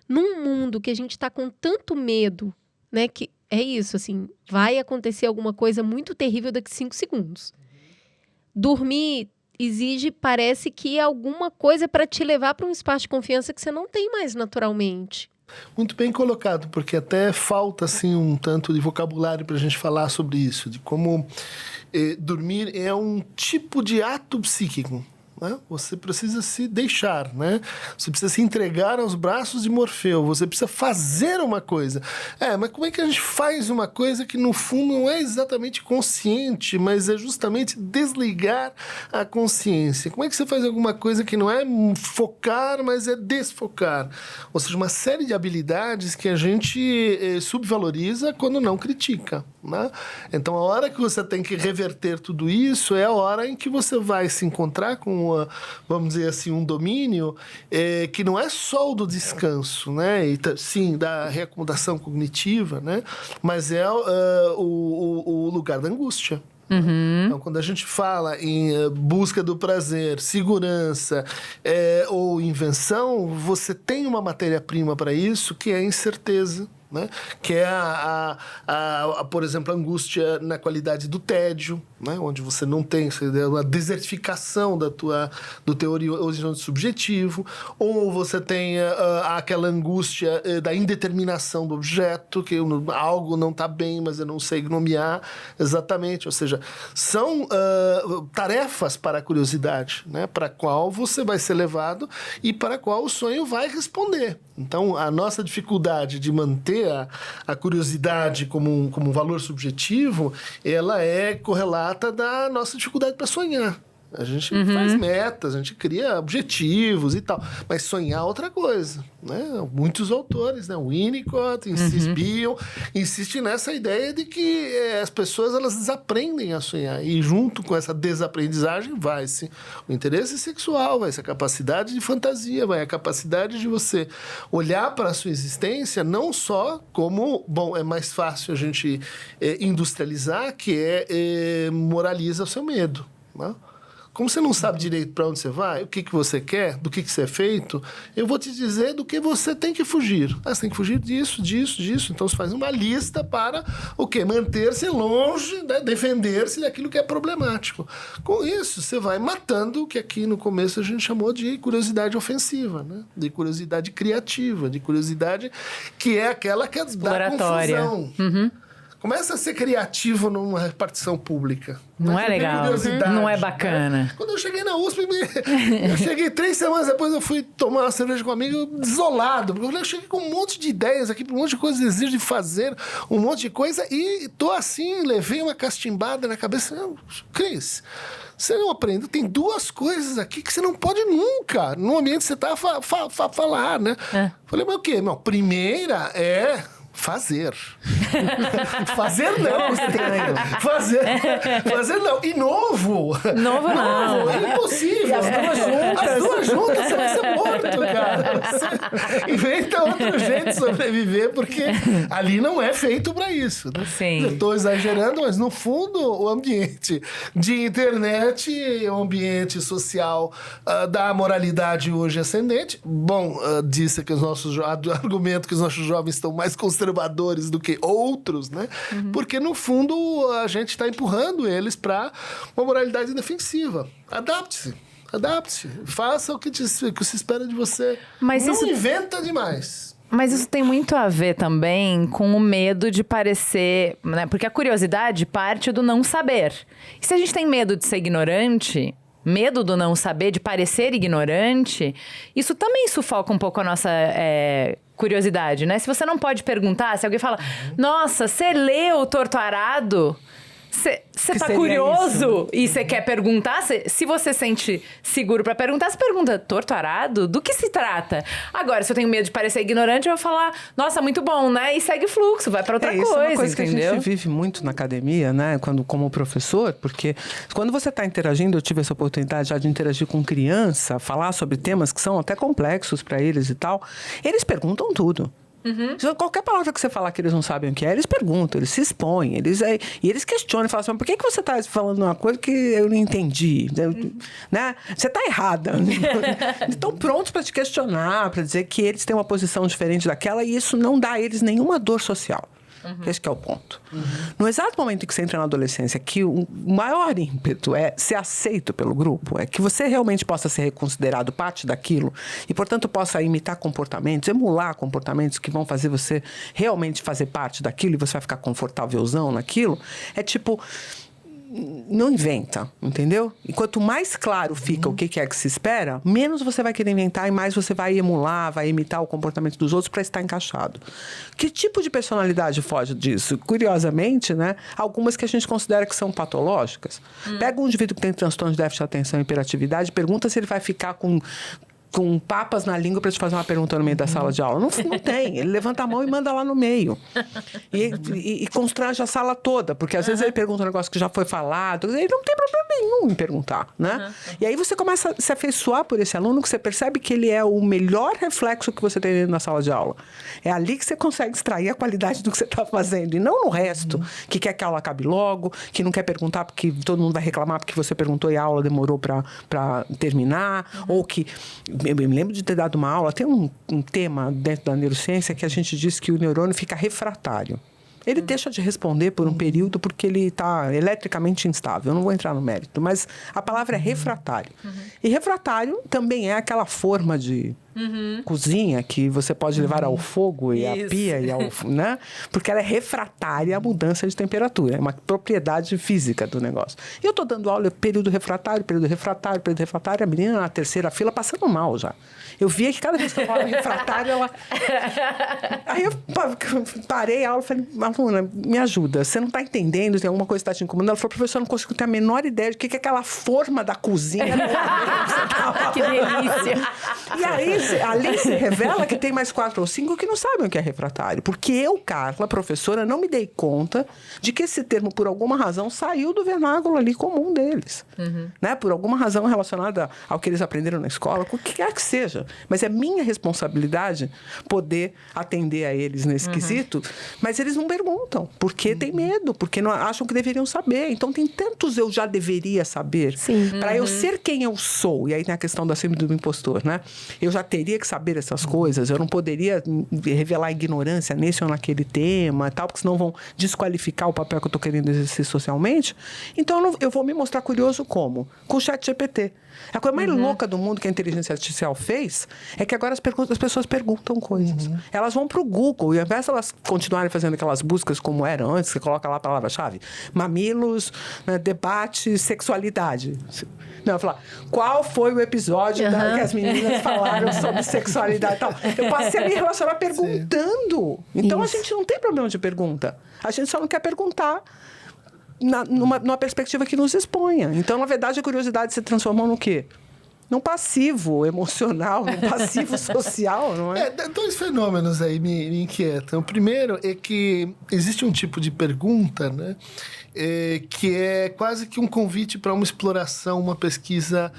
Num mundo que a gente está com tanto medo, né? Que é isso, assim, vai acontecer alguma coisa muito terrível daqui a 5 segundos. Dormir exige, parece que alguma coisa para te levar para um espaço de confiança que você não tem mais naturalmente, Muito bem colocado, porque até falta assim, um tanto de vocabulário para a gente falar sobre isso, de como dormir é um tipo de ato psíquico. Né? Você precisa se deixar, né? Você precisa se entregar aos braços de Morfeu, você precisa fazer uma coisa. Mas como é que a gente faz uma coisa que no fundo não é exatamente consciente, mas é justamente desligar a consciência? Como é que você faz alguma coisa que não é focar, mas é desfocar? Ou seja, uma série de habilidades que a gente subvaloriza quando não critica. Né? Então, a hora que você tem que reverter tudo isso é a hora em que você vai se encontrar com vamos dizer assim, um domínio que não é só o do descanso, né? E, sim, da reacomodação cognitiva, né? Mas é o lugar da angústia. Então, quando a gente fala em busca do prazer, segurança ou invenção, você tem uma matéria-prima para isso que é a incerteza. Né? Que é, por exemplo, a angústia na qualidade do tédio, né? Onde você não tem uma desertificação do teu horizonte subjetivo, ou você tem aquela angústia da indeterminação do objeto, que algo não está bem, mas eu não sei nomear exatamente. Ou seja, são tarefas para a curiosidade, né? Para a qual você vai ser levado e para a qual o sonho vai responder. Então, a nossa dificuldade de manter a curiosidade como um valor subjetivo, ela é correlata da nossa dificuldade para sonhar. A gente faz metas, a gente cria objetivos e tal, mas sonhar é outra coisa, né? Muitos autores, né? O Winnicott, Bion, insistem nessa ideia de que as pessoas elas desaprendem a sonhar e junto com essa desaprendizagem vai-se o interesse sexual, vai-se a capacidade de fantasia, vai a capacidade de você olhar para a sua existência não só como, é mais fácil a gente industrializar, que moraliza o seu medo, né? Como você não sabe direito para onde você vai, o que você quer, do que você é feito, eu vou te dizer do que você tem que fugir. Você tem que fugir disso. Então, você faz uma lista para o quê? Manter-se longe, né? Defender-se daquilo que é problemático. Com isso, você vai matando o que aqui no começo a gente chamou de curiosidade ofensiva, né? De curiosidade criativa, de curiosidade que é aquela que dá confusão. Começa a ser criativo numa repartição pública. Não é legal, não é bacana. Né? Quando eu cheguei na USP, eu cheguei 3 semanas depois, eu fui tomar uma cerveja com um amigo desolado. Porque eu cheguei com um monte de ideias aqui, um monte de coisas, desejo de fazer um monte de coisa. E tô assim, levei uma castimbada na cabeça. Cris, você não aprendeu? Tem 2 coisas aqui que você não pode nunca, no ambiente que você tá a falar, né? Falei, mas o quê? Não, primeira é... Fazer não. Fazer não. E novo não. É impossível. E as duas juntas, você vai ser morto, cara. Você inventa outro jeito de sobreviver, porque ali não é feito para isso. Né? Sim. Eu tô exagerando, mas no fundo, o ambiente de internet, o ambiente social da moralidade hoje ascendente, disse que os nossos argumento que os nossos jovens estão mais conservadores do que outros, né? Porque, no fundo, a gente está empurrando eles para uma moralidade defensiva. Adapte-se. Faça o que se espera de você. Mas não inventa demais. Mas isso tem muito a ver também com o medo de parecer... né? Porque a curiosidade parte do não saber. E se a gente tem medo de ser ignorante... medo do não saber, de parecer ignorante, isso também sufoca um pouco a nossa curiosidade, né? Se você não pode perguntar, se alguém fala, nossa, você leu Torto Arado? Você tá curioso e você quer perguntar? Se você sente seguro pra perguntar, você pergunta, Torto Arado? Do que se trata? Agora, se eu tenho medo de parecer ignorante, eu vou falar, nossa, muito bom, né? E segue o fluxo, vai pra outra coisa, isso é uma coisa entendeu? Que a gente vive muito na academia, né? Como professor, porque quando você tá interagindo, eu tive essa oportunidade já de interagir com criança, falar sobre temas que são até complexos pra eles e tal, eles perguntam tudo. Qualquer palavra que você falar que eles não sabem o que é, eles perguntam, eles se expõem, e eles questionam, falam assim, mas por que você está falando uma coisa que eu não entendi? Né? Você está errada. Eles estão prontos para te questionar, para dizer que eles têm uma posição diferente daquela, e isso não dá a eles nenhuma dor social. Esse que é o ponto. No exato momento em que você entra na adolescência, que o maior ímpeto é ser aceito pelo grupo, é que você realmente possa ser reconsiderado parte daquilo e, portanto, possa imitar comportamentos, emular comportamentos que vão fazer você realmente fazer parte daquilo e você vai ficar confortávelzão naquilo, é tipo... Não inventa, entendeu? E quanto mais claro fica o que é que se espera, menos você vai querer inventar e mais você vai emular, vai imitar o comportamento dos outros para estar encaixado. Que tipo de personalidade foge disso? Curiosamente, né? Algumas que a gente considera que são patológicas. Pega um indivíduo que tem transtorno de déficit de atenção e hiperatividade, pergunta se ele vai ficar com papas na língua para te fazer uma pergunta no meio da sala de aula. Não tem. Ele levanta a mão e manda lá no meio. E constrange a sala toda, porque às vezes ele pergunta um negócio que já foi falado, ele não tem problema nenhum em perguntar, né? E aí você começa a se afeiçoar por esse aluno, que você percebe que ele é o melhor reflexo que você tem dentro da sala de aula. É ali que você consegue extrair a qualidade do que você está fazendo, e não no resto, que quer que a aula acabe logo, que não quer perguntar porque todo mundo vai reclamar porque você perguntou e a aula demorou para terminar, ou que... Eu me lembro de ter dado uma aula, tem um tema dentro da neurociência que a gente diz que o neurônio fica refratário. Ele deixa de responder por um período porque ele está eletricamente instável. Eu não vou entrar no mérito, mas a palavra é refratário. E refratário também é aquela forma de cozinha que você pode levar ao fogo e à pia, né? Porque ela é refratária à mudança de temperatura. É uma propriedade física do negócio. E eu estou dando aula período refratário, a menina na terceira fila passando mal já. Eu via que cada vez que eu falava refratário, ela... Aí eu parei a aula e falei, aluna, me ajuda. Você não está entendendo, tem alguma coisa que está te incomodando? Ela falou, professor, eu não consigo ter a menor ideia de o que é aquela forma da cozinha. Que delícia! E aí, ali se revela que tem mais 4 ou 5 que não sabem o que é refratário. Porque eu, Carla, professora, não me dei conta de que esse termo, por alguma razão, saiu do vernáculo ali comum deles. Né? Por alguma razão relacionada ao que eles aprenderam na escola, o que quer que seja. Mas é minha responsabilidade poder atender a eles nesse quesito, mas eles não perguntam, porque tem medo, porque não acham que deveriam saber. Então, tem tantos eu já deveria saber. Para eu ser quem eu sou. E aí tem a questão da síndrome do impostor, né? Eu já teria que saber essas coisas, eu não poderia revelar ignorância nesse ou naquele tema, tal, porque senão vão desqualificar o papel que eu estou querendo exercer socialmente. Então, eu vou me mostrar curioso como? Com o ChatGPT. A coisa mais louca do mundo que a inteligência artificial fez é que agora as pessoas perguntam coisas. Elas vão para o Google e, ao invés de elas continuarem fazendo aquelas buscas como eram antes, você coloca lá a palavra-chave, mamilos, né, debate, sexualidade. Não, falar, qual foi o episódio que as meninas falaram sobre sexualidade e tal? Eu passei a me relacionar perguntando. Então, a gente não tem problema de pergunta. A gente só não quer perguntar numa perspectiva que nos exponha. Então, na verdade, a curiosidade se transformou no quê? Num passivo emocional, num passivo social, não é? Dois fenômenos aí me inquietam. O primeiro é que existe um tipo de pergunta, né? Que é quase que um convite para uma exploração, uma pesquisa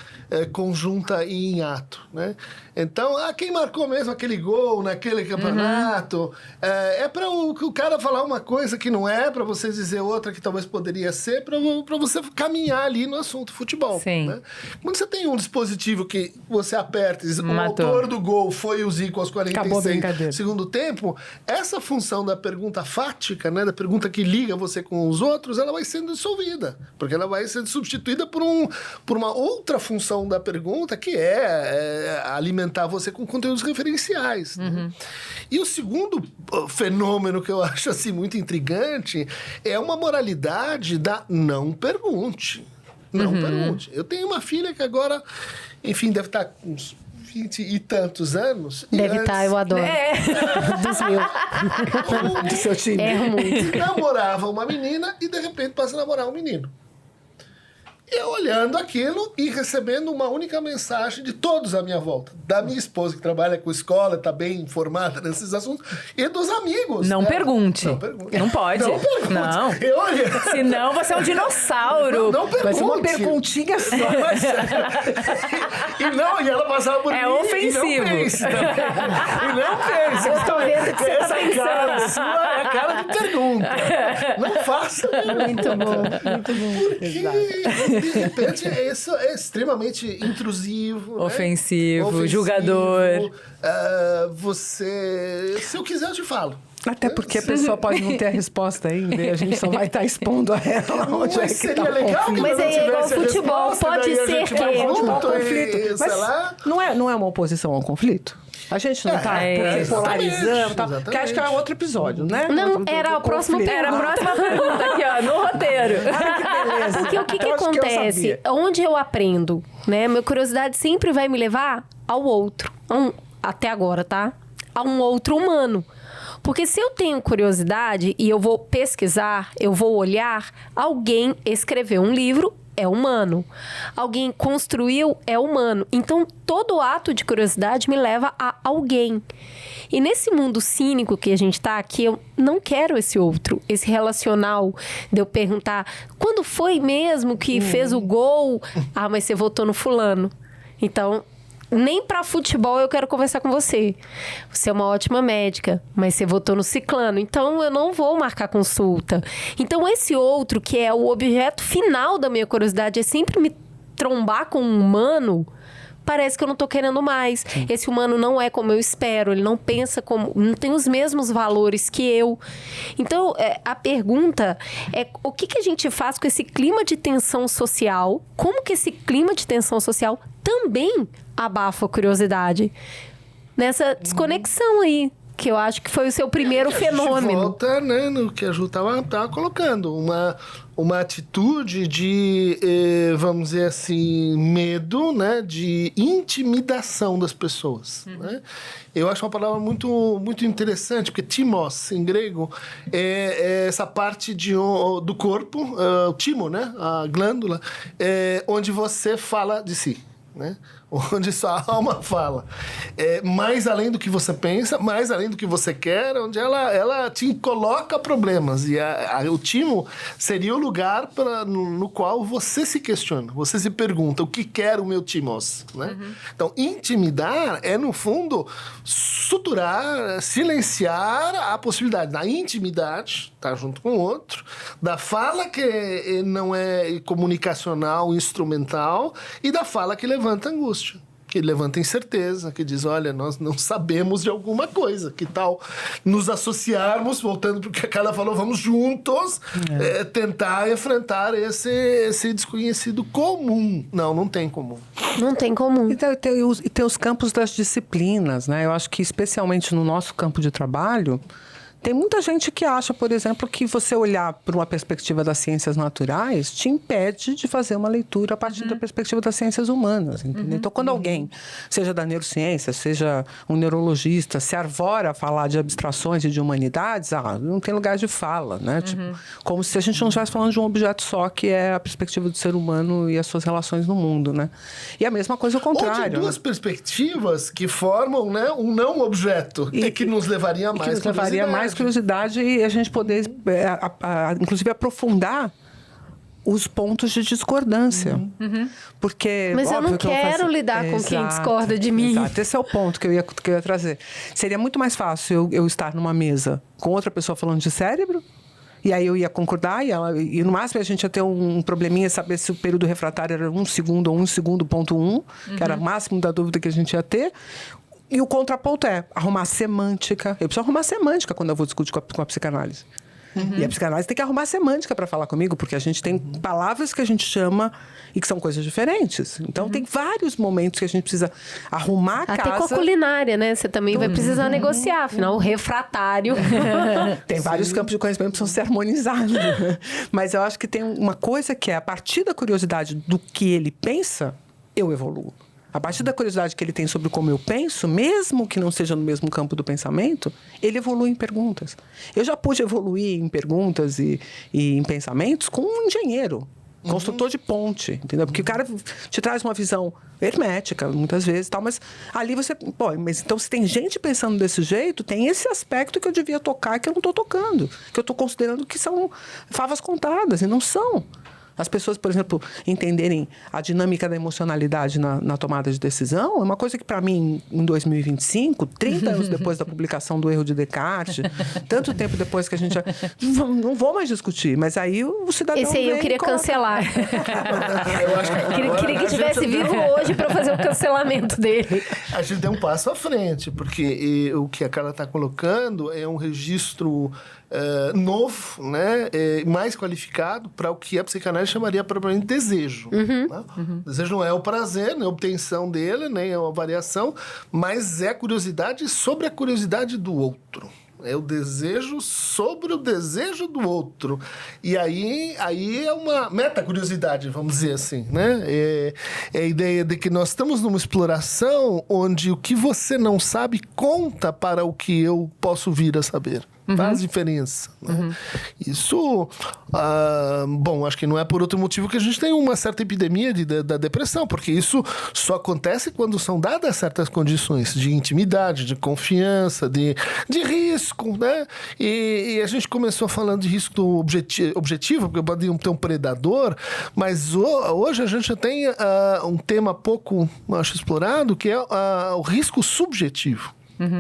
conjunta e em ato, né? Então, quem marcou mesmo aquele gol naquele campeonato? É para o cara falar uma coisa que não é, para você dizer outra que talvez poderia ser, para você caminhar ali no assunto futebol. Sim. Né? Quando você tem um dispositivo que você aperta e diz, o autor do gol foi o Zico aos 46 segundo tempo, essa função da pergunta fática, né, da pergunta que liga você com os outros, ela vai sendo dissolvida, porque ela vai sendo substituída por uma outra função da pergunta, que é alimentar você com conteúdos referenciais. Né? E o segundo fenômeno que eu acho assim, muito intrigante é uma moralidade da não pergunte. Não pergunte. Eu tenho uma filha que agora, enfim, deve estar com uns 20 e tantos anos. Deve estar, eu adoro. Dos meus. Do seu time. Muito. Namorava uma menina e, de repente, passa a namorar um menino. Eu olhando aquilo e recebendo uma única mensagem de todos à minha volta. Da minha esposa, que trabalha com escola, está bem informada nesses assuntos, e dos amigos. Não pergunte. Não pergunte. Não pode. Não pergunte. Não. Eu olhei. Senão você é um dinossauro. Não pergunte. Mas uma perguntinha só. E ela passava por mim. É ofensivo. E não pense também. E não pense. Eu tô vendo que você tá Essa cara sua é a cara de pergunta. Não faça. Muito bom, muito bom. Porque, de repente, isso é extremamente intrusivo. Ofensivo, né? julgador. Se eu quiser, eu te falo. Até porque a pessoa pode não ter a resposta ainda e a gente só vai estar expondo a ela onde é que seria tá legal que Mas não é igual tivesse a futebol, resposta, pode daí a ser gente que- vai Futebol, junto e, conflito. sei Mas lá. não é uma oposição ao conflito? A gente não está exatamente, polarizando, tá? Porque acho que é outro episódio, né? Não, Do era a próxima conflito. Era a próxima pergunta aqui, ó, no roteiro. Olha que beleza. Porque o que Eu acho eu acontece? sabia. Onde eu aprendo, né? Minha curiosidade sempre vai me levar ao outro. Até agora, tá? A um outro humano. Porque se eu tenho curiosidade e eu vou pesquisar, eu vou olhar, alguém escreveu um livro, é humano. Alguém construiu, é humano. Então, todo ato de curiosidade me leva a alguém. E nesse mundo cínico que a gente tá aqui, eu não quero esse outro. Esse relacional de eu perguntar, quando foi mesmo que fez o gol? Ah, mas você votou no fulano. Então, nem pra futebol eu quero conversar com você. Você é uma ótima médica, mas você votou no ciclano. Então, eu não vou marcar consulta. Então, esse outro, que é o objeto final da minha curiosidade, é sempre me trombar com um humano, parece que eu não tô querendo mais. Sim. Esse humano não é como eu espero, ele não pensa como... não tem os mesmos valores que eu. Então, a pergunta é o que a gente faz com esse clima de tensão social? Como que esse clima de tensão social também abafa a curiosidade? Nessa desconexão aí, que eu acho que foi o seu primeiro fenômeno. A gente volta, né, no que a Ju tava colocando. Uma atitude de, vamos dizer assim, medo, né, de intimidação das pessoas. Né? Eu acho uma palavra muito, muito interessante, porque timos, em grego, é essa parte do corpo, o timo, né, a glândula, onde você fala de si. Né? Onde sua alma fala. Mais além do que você pensa, mais além do que você quer, onde ela te coloca problemas. E o timo seria o lugar no qual você se questiona, você se pergunta, o que quer o meu timos? Né? Então, intimidar é, no fundo, suturar, silenciar a possibilidade da intimidade, tá junto com o outro, da fala que não é comunicacional, instrumental, e da fala que levanta angústia, que levanta incerteza, que diz, olha, nós não sabemos de alguma coisa, que tal nos associarmos, voltando para o que a Carla falou, vamos juntos tentar enfrentar esse desconhecido comum. Não tem comum. Não tem comum. E tem os campos das disciplinas, né? Eu acho que especialmente no nosso campo de trabalho, tem muita gente que acha, por exemplo, que você olhar por uma perspectiva das ciências naturais te impede de fazer uma leitura a partir da perspectiva das ciências humanas. Entendeu? Então, quando alguém, seja da neurociência, seja um neurologista, se arvora a falar de abstrações e de humanidades, não tem lugar de fala, né? Tipo, como se a gente não estivesse falando de um objeto só, que é a perspectiva do ser humano e as suas relações no mundo, né? E a mesma coisa ao contrário. Ou de duas perspectivas que formam, né, um não objeto, e que nos levaria a mais curiosidade e a gente poder, inclusive, aprofundar os pontos de discordância. Porque, mas eu não quero lidar com quem discorda de mim. Exato. Esse é o ponto que eu ia trazer. Seria muito mais fácil eu estar numa mesa com outra pessoa falando de cérebro, e aí eu ia concordar, e no máximo a gente ia ter um probleminha, saber se o período refratário era 1 segundo ou 1 segundo, ponto 1, que era o máximo da dúvida que a gente ia ter. E o contraponto é arrumar semântica. Eu preciso arrumar semântica quando eu vou discutir com a psicanálise. E a psicanálise tem que arrumar semântica para falar comigo, porque a gente tem palavras que a gente chama e que são coisas diferentes. Então, tem vários momentos que a gente precisa arrumar a casa. Até com a culinária, né? Você também vai precisar negociar. Afinal, o refratário... Tem vários campos de conhecimento que precisam ser harmonizados. Mas eu acho que tem uma coisa que é, a partir da curiosidade do que ele pensa, eu evoluo. A partir da curiosidade que ele tem sobre como eu penso, mesmo que não seja no mesmo campo do pensamento, ele evolui em perguntas. Eu já pude evoluir em perguntas e em pensamentos com um engenheiro, construtor de ponte, entendeu? Porque o cara te traz uma visão hermética, muitas vezes, tal, mas ali você... mas então, se tem gente pensando desse jeito, tem esse aspecto que eu devia tocar que eu não estou tocando, que eu estou considerando que são favas contadas, e não são. As pessoas, por exemplo, entenderem a dinâmica da emocionalidade na tomada de decisão é uma coisa que, para mim, em 2025, 30 anos depois da publicação do Erro de Descartes, tanto tempo depois que a gente já... Não vou mais discutir, mas aí o cidadão... Esse aí eu queria cancelar. Queria que tivesse vivo hoje para fazer o cancelamento dele. A gente deu um passo à frente, porque o que a Carla está colocando é um registro novo, né? Mais qualificado para o que a psicanálise chamaria propriamente desejo. Né? Desejo não é o prazer, nem a obtenção dele, nem a variação, mas é a curiosidade sobre a curiosidade do outro. É o desejo sobre o desejo do outro. E aí é uma meta-curiosidade, vamos dizer assim, né? É a ideia de que nós estamos numa exploração onde o que você não sabe conta para o que eu posso vir a saber. Faz diferença. Né? Isso, bom, acho que não é por outro motivo que a gente tem uma certa epidemia da depressão, porque isso só acontece quando são dadas certas condições de intimidade, de confiança, de risco, né? E a gente começou falando de risco objetivo, porque pode ter um predador, mas hoje a gente tem um tema pouco, acho, explorado, que é o risco subjetivo.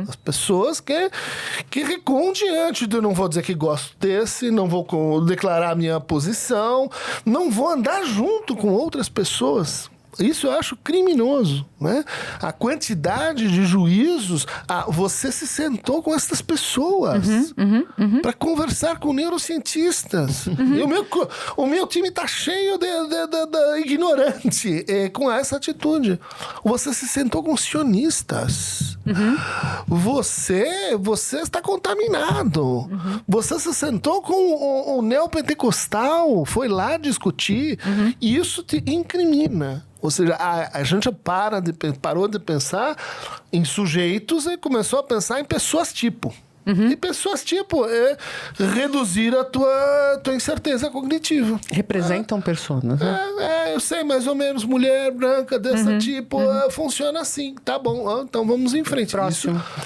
As pessoas que recuam diante de, não vou dizer que gosto desse, não vou declarar a minha posição, não vou andar junto com outras pessoas. Isso eu acho criminoso, né? A quantidade de juízos... você se sentou com essas pessoas para conversar com neurocientistas. E o meu time está cheio de ignorante com essa atitude. Você se sentou com sionistas. Você está contaminado. Você se sentou com o neopentecostal, foi lá discutir, e isso te incrimina. Ou seja, a gente parou de pensar em sujeitos e começou a pensar em pessoas tipo. E pessoas tipo é reduzir a tua incerteza cognitiva. Representam personas, né? Eu sei, mais ou menos, mulher branca dessa tipo, funciona assim. Tá bom, então vamos em frente.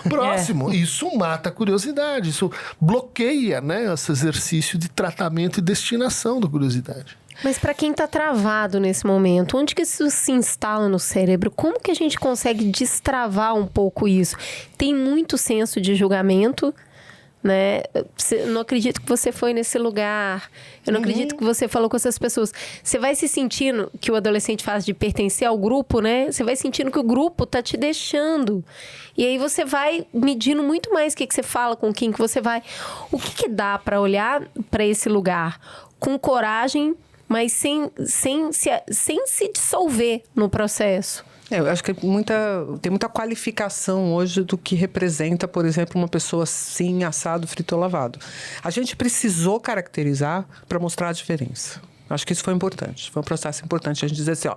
Próximo. Isso mata a curiosidade, isso bloqueia, né, esse exercício de tratamento e destinação da curiosidade. Mas para quem está travado nesse momento, onde que isso se instala no cérebro? Como que a gente consegue destravar um pouco isso? Tem muito senso de julgamento, né? Eu não acredito que você foi nesse lugar. Eu não acredito que você falou com essas pessoas. Você vai se sentindo, que o adolescente faz de pertencer ao grupo, né? Você vai sentindo que o grupo tá te deixando. E aí você vai medindo muito mais o que você fala, com quem que você vai. O que dá para olhar para esse lugar com coragem, mas sem se dissolver no processo? Eu acho que tem muita qualificação hoje do que representa, por exemplo, uma pessoa assim, assado, frito ou lavado. A gente precisou caracterizar para mostrar a diferença. Acho que isso foi importante. Foi um processo importante a gente dizer assim,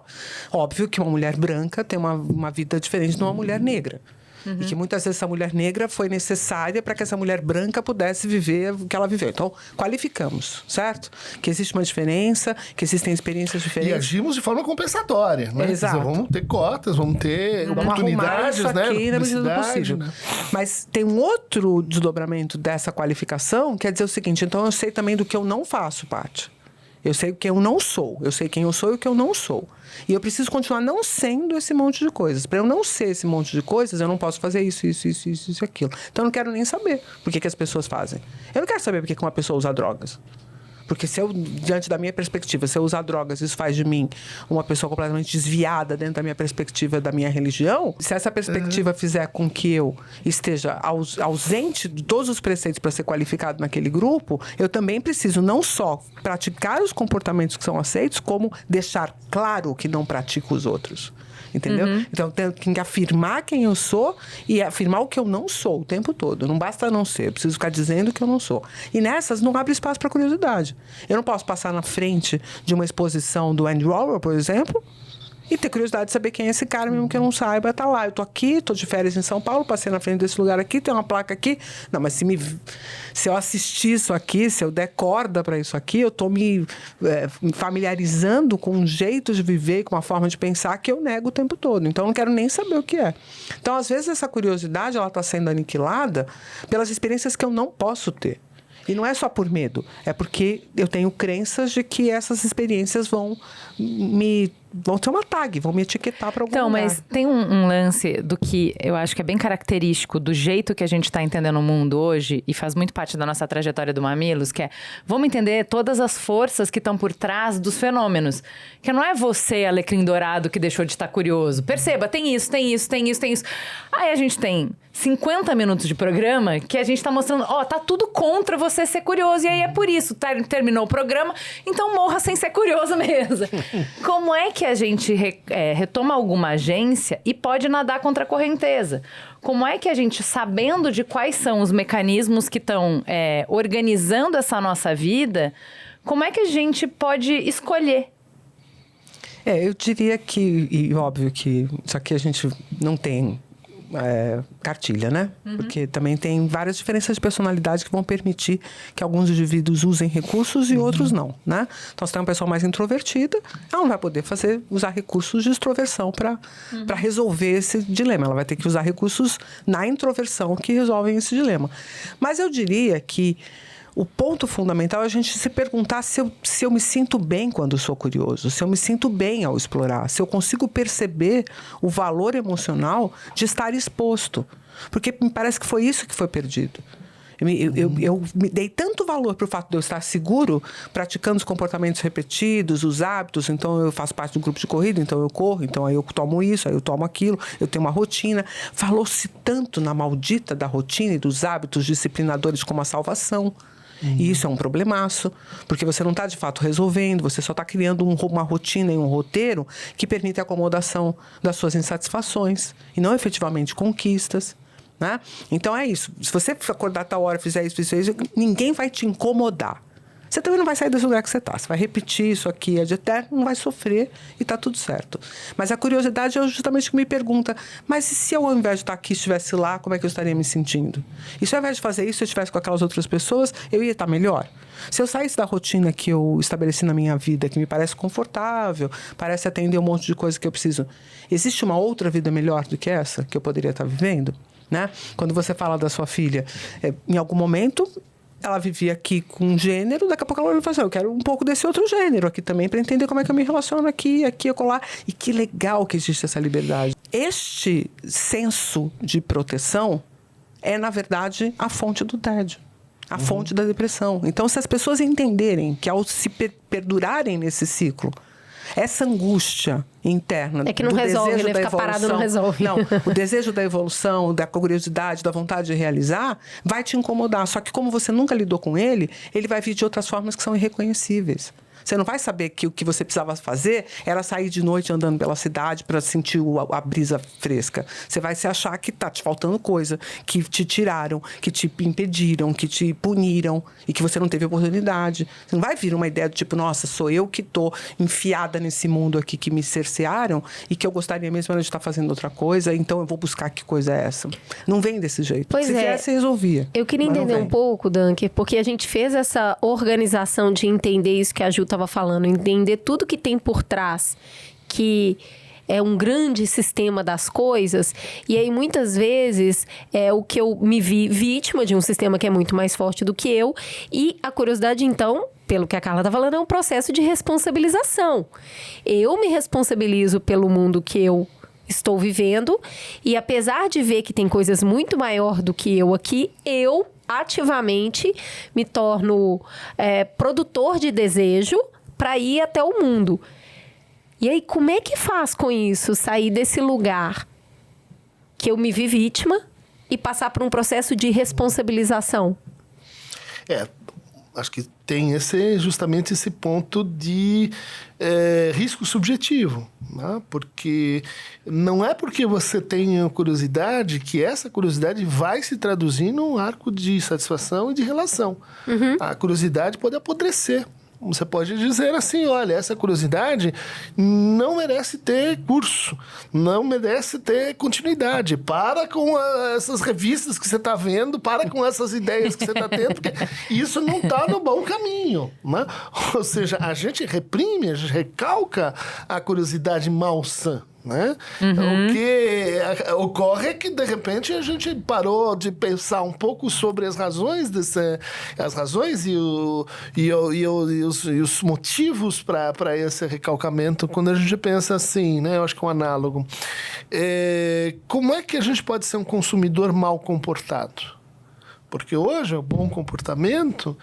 óbvio que uma mulher branca tem uma vida diferente de uma mulher negra. E que muitas vezes essa mulher negra foi necessária para que essa mulher branca pudesse viver o que ela viveu. Então, qualificamos, certo? Que existe uma diferença, que existem experiências diferentes. E agimos de forma compensatória, né? Exato. Dizer, vamos ter cotas, vamos ter oportunidades, isso né? aqui na medida do possível. Né? Mas tem um outro desdobramento dessa qualificação, que é dizer o seguinte, então eu sei também do que eu não faço parte. Eu sei o que eu não sou. Eu sei quem eu sou e o que eu não sou. E eu preciso continuar não sendo esse monte de coisas. Para eu não ser esse monte de coisas, eu não posso fazer isso e aquilo. Então eu não quero nem saber por que as pessoas fazem. Eu não quero saber por que uma pessoa usa drogas. Porque se eu, diante da minha perspectiva, se eu usar drogas, isso faz de mim uma pessoa completamente desviada dentro da minha perspectiva da minha religião. Se essa perspectiva fizer com que eu esteja ausente de todos os preceitos para ser qualificado naquele grupo, eu também preciso não só praticar os comportamentos que são aceitos, como deixar claro que não pratico os outros. Entendeu? Então, eu tenho que afirmar quem eu sou e afirmar o que eu não sou o tempo todo. Não basta não ser, eu preciso ficar dizendo que eu não sou. E nessas, não abre espaço para curiosidade. Eu não posso passar na frente de uma exposição do Andy Warhol, por exemplo, e ter curiosidade de saber quem é esse cara, mesmo que eu não saiba, tá lá. Eu tô aqui, tô de férias em São Paulo, passei na frente desse lugar aqui, tem uma placa aqui. Não, mas se eu assistir isso aqui, se eu der corda para isso aqui, eu tô me familiarizando com um jeito de viver, com uma forma de pensar que eu nego o tempo todo. Então, eu não quero nem saber o que é. Então, às vezes, essa curiosidade, ela tá sendo aniquilada pelas experiências que eu não posso ter. E não é só por medo, é porque eu tenho crenças de que essas experiências vão ser uma tag, vão me etiquetar para algum lugar. Então, mas tem um lance do que eu acho que é bem característico do jeito que a gente está entendendo o mundo hoje, e faz muito parte da nossa trajetória do Mamilos, que é, vamos entender todas as forças que estão por trás dos fenômenos. Que não é você, alecrim dourado, que deixou de estar curioso. Perceba, tem isso, tem isso, tem isso, tem isso. Aí a gente tem 50 minutos de programa que a gente está mostrando, tá tudo contra você ser curioso. E aí é por isso, terminou o programa, então morra sem ser curioso mesmo. Como é que a gente retoma alguma agência e pode nadar contra a correnteza? Como é que a gente, sabendo de quais são os mecanismos que estão organizando essa nossa vida, como é que a gente pode escolher? Eu diria que, e óbvio que isso aqui a gente não tem cartilha, né? Porque também tem várias diferenças de personalidade que vão permitir que alguns indivíduos usem recursos e outros não, né? Então, se tem uma pessoa mais introvertida, ela não vai poder usar recursos de extroversão para resolver esse dilema. Ela vai ter que usar recursos na introversão que resolvem esse dilema. Mas eu diria que o ponto fundamental é a gente se perguntar se eu me sinto bem quando sou curioso, se eu me sinto bem ao explorar, se eu consigo perceber o valor emocional de estar exposto. Porque me parece que foi isso que foi perdido. Eu me dei tanto valor para o fato de eu estar seguro, praticando os comportamentos repetidos, os hábitos. Então, eu faço parte do grupo de corrida, então eu corro, então aí eu tomo isso, aí eu tomo aquilo, eu tenho uma rotina. Falou-se tanto na maldita da rotina e dos hábitos disciplinadores como a salvação. E isso é um problemaço, porque você não está, de fato, resolvendo, você só está criando uma rotina e um roteiro que permite a acomodação das suas insatisfações e não efetivamente conquistas, né? Então, é isso. Se você acordar a tal hora, fizer isso, ninguém vai te incomodar. Você também não vai sair desse lugar que você está. Você vai repetir isso aqui ad eterno, não vai sofrer e está tudo certo. Mas a curiosidade é justamente que me pergunta, mas e se eu, ao invés de estar aqui, estivesse lá, como é que eu estaria me sentindo? E se ao invés de fazer isso, eu estivesse com aquelas outras pessoas, eu ia estar melhor? Se eu saísse da rotina que eu estabeleci na minha vida, que me parece confortável, parece atender um monte de coisa que eu preciso, existe uma outra vida melhor do que essa, que eu poderia estar vivendo? Né? Quando você fala da sua filha, em algum momento ela vivia aqui com um gênero, daqui a pouco ela vai fazer, eu quero um pouco desse outro gênero aqui também, para entender como é que eu me relaciono aqui, acolá. E que legal que existe essa liberdade. Este senso de proteção é, na verdade, a fonte do tédio, a fonte da depressão. Então, se as pessoas entenderem que ao se perdurarem nesse ciclo, essa angústia interna que não resolve, né? Ficar parado não resolve. Não, o desejo da evolução, da curiosidade, da vontade de realizar, vai te incomodar. Só que como você nunca lidou com ele vai vir de outras formas que são irreconhecíveis. Você não vai saber que o que você precisava fazer era sair de noite andando pela cidade para sentir a brisa fresca. Você vai se achar que está te faltando coisa, que te tiraram, que te impediram, que te puniram e que você não teve oportunidade. Você não vai vir uma ideia do tipo, nossa, sou eu que estou enfiada nesse mundo aqui que me cercearam e que eu gostaria mesmo de estar fazendo outra coisa, então eu vou buscar que coisa é essa. Não vem desse jeito. Pois se viesse, resolvia. Eu queria entender um pouco, Dunker, porque a gente fez essa organização de entender isso que a Ju estava falando, entender tudo que tem por trás, que é um grande sistema das coisas, e aí muitas vezes é o que eu me vi vítima de um sistema que é muito mais forte do que eu, e a curiosidade, então, pelo que a Carla está falando, é um processo de responsabilização. Eu me responsabilizo pelo mundo que eu estou vivendo, e apesar de ver que tem coisas muito maior do que eu aqui, eu ativamente me torno produtor de desejo para ir até o mundo. E aí, como é que faz com isso? Sair desse lugar que eu me vi vítima e passar por um processo de responsabilização? Acho que tem justamente esse ponto de risco subjetivo, né? Porque não é porque você tem curiosidade que essa curiosidade vai se traduzir num arco de satisfação e de relação. A curiosidade pode apodrecer. Você pode dizer assim, olha, essa curiosidade não merece ter curso, não merece ter continuidade. Para com essas revistas que você está vendo, para com essas ideias que você está tendo, porque isso não está no bom caminho, né? Ou seja, a gente reprime, a gente recalca a curiosidade malsã, Né? Então, o que ocorre é que, de repente, a gente parou de pensar um pouco sobre as razões e os motivos para esse recalcamento, quando a gente pensa assim, né? Eu acho que é um análogo. Como é que a gente pode ser um consumidor mal comportado? Porque hoje o bom comportamento,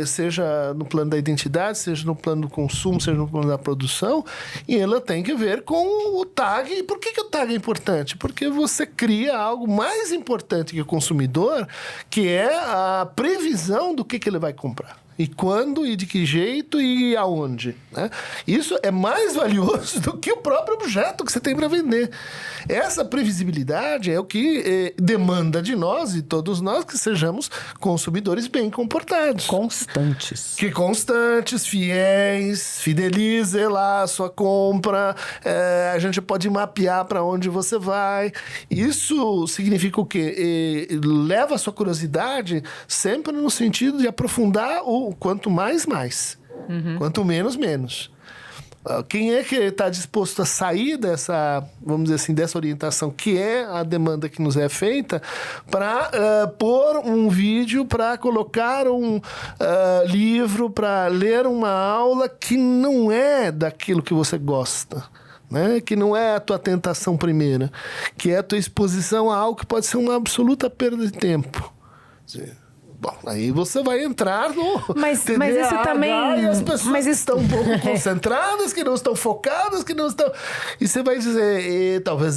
seja no plano da identidade, seja no plano do consumo, seja no plano da produção, e ela tem que ver com o tag. E por que o tag é importante? Porque você cria algo mais importante que o consumidor, que é a previsão do que ele vai comprar. E quando, e de que jeito, e aonde. Né? Isso é mais valioso do que o próprio objeto que você tem para vender. Essa previsibilidade é o que demanda de nós, e todos nós, que sejamos consumidores bem comportados. Constantes. Que constantes, fiéis, fidelize lá a sua compra, a gente pode mapear para onde você vai. Isso significa o quê? Leva a sua curiosidade sempre no sentido de aprofundar o quanto mais. Quanto menos. Quem é que está disposto a sair dessa, vamos dizer assim, dessa orientação, que é a demanda que nos é feita, para pôr um vídeo, para colocar um livro, para ler uma aula que não é daquilo que você gosta, né? Que não é a tua tentação primeira, que é a tua exposição a algo que pode ser uma absoluta perda de tempo. Bom, aí você vai entrar no mas isso também... E as pessoas estão um pouco concentradas, que não estão focadas, que não estão... E você vai dizer, talvez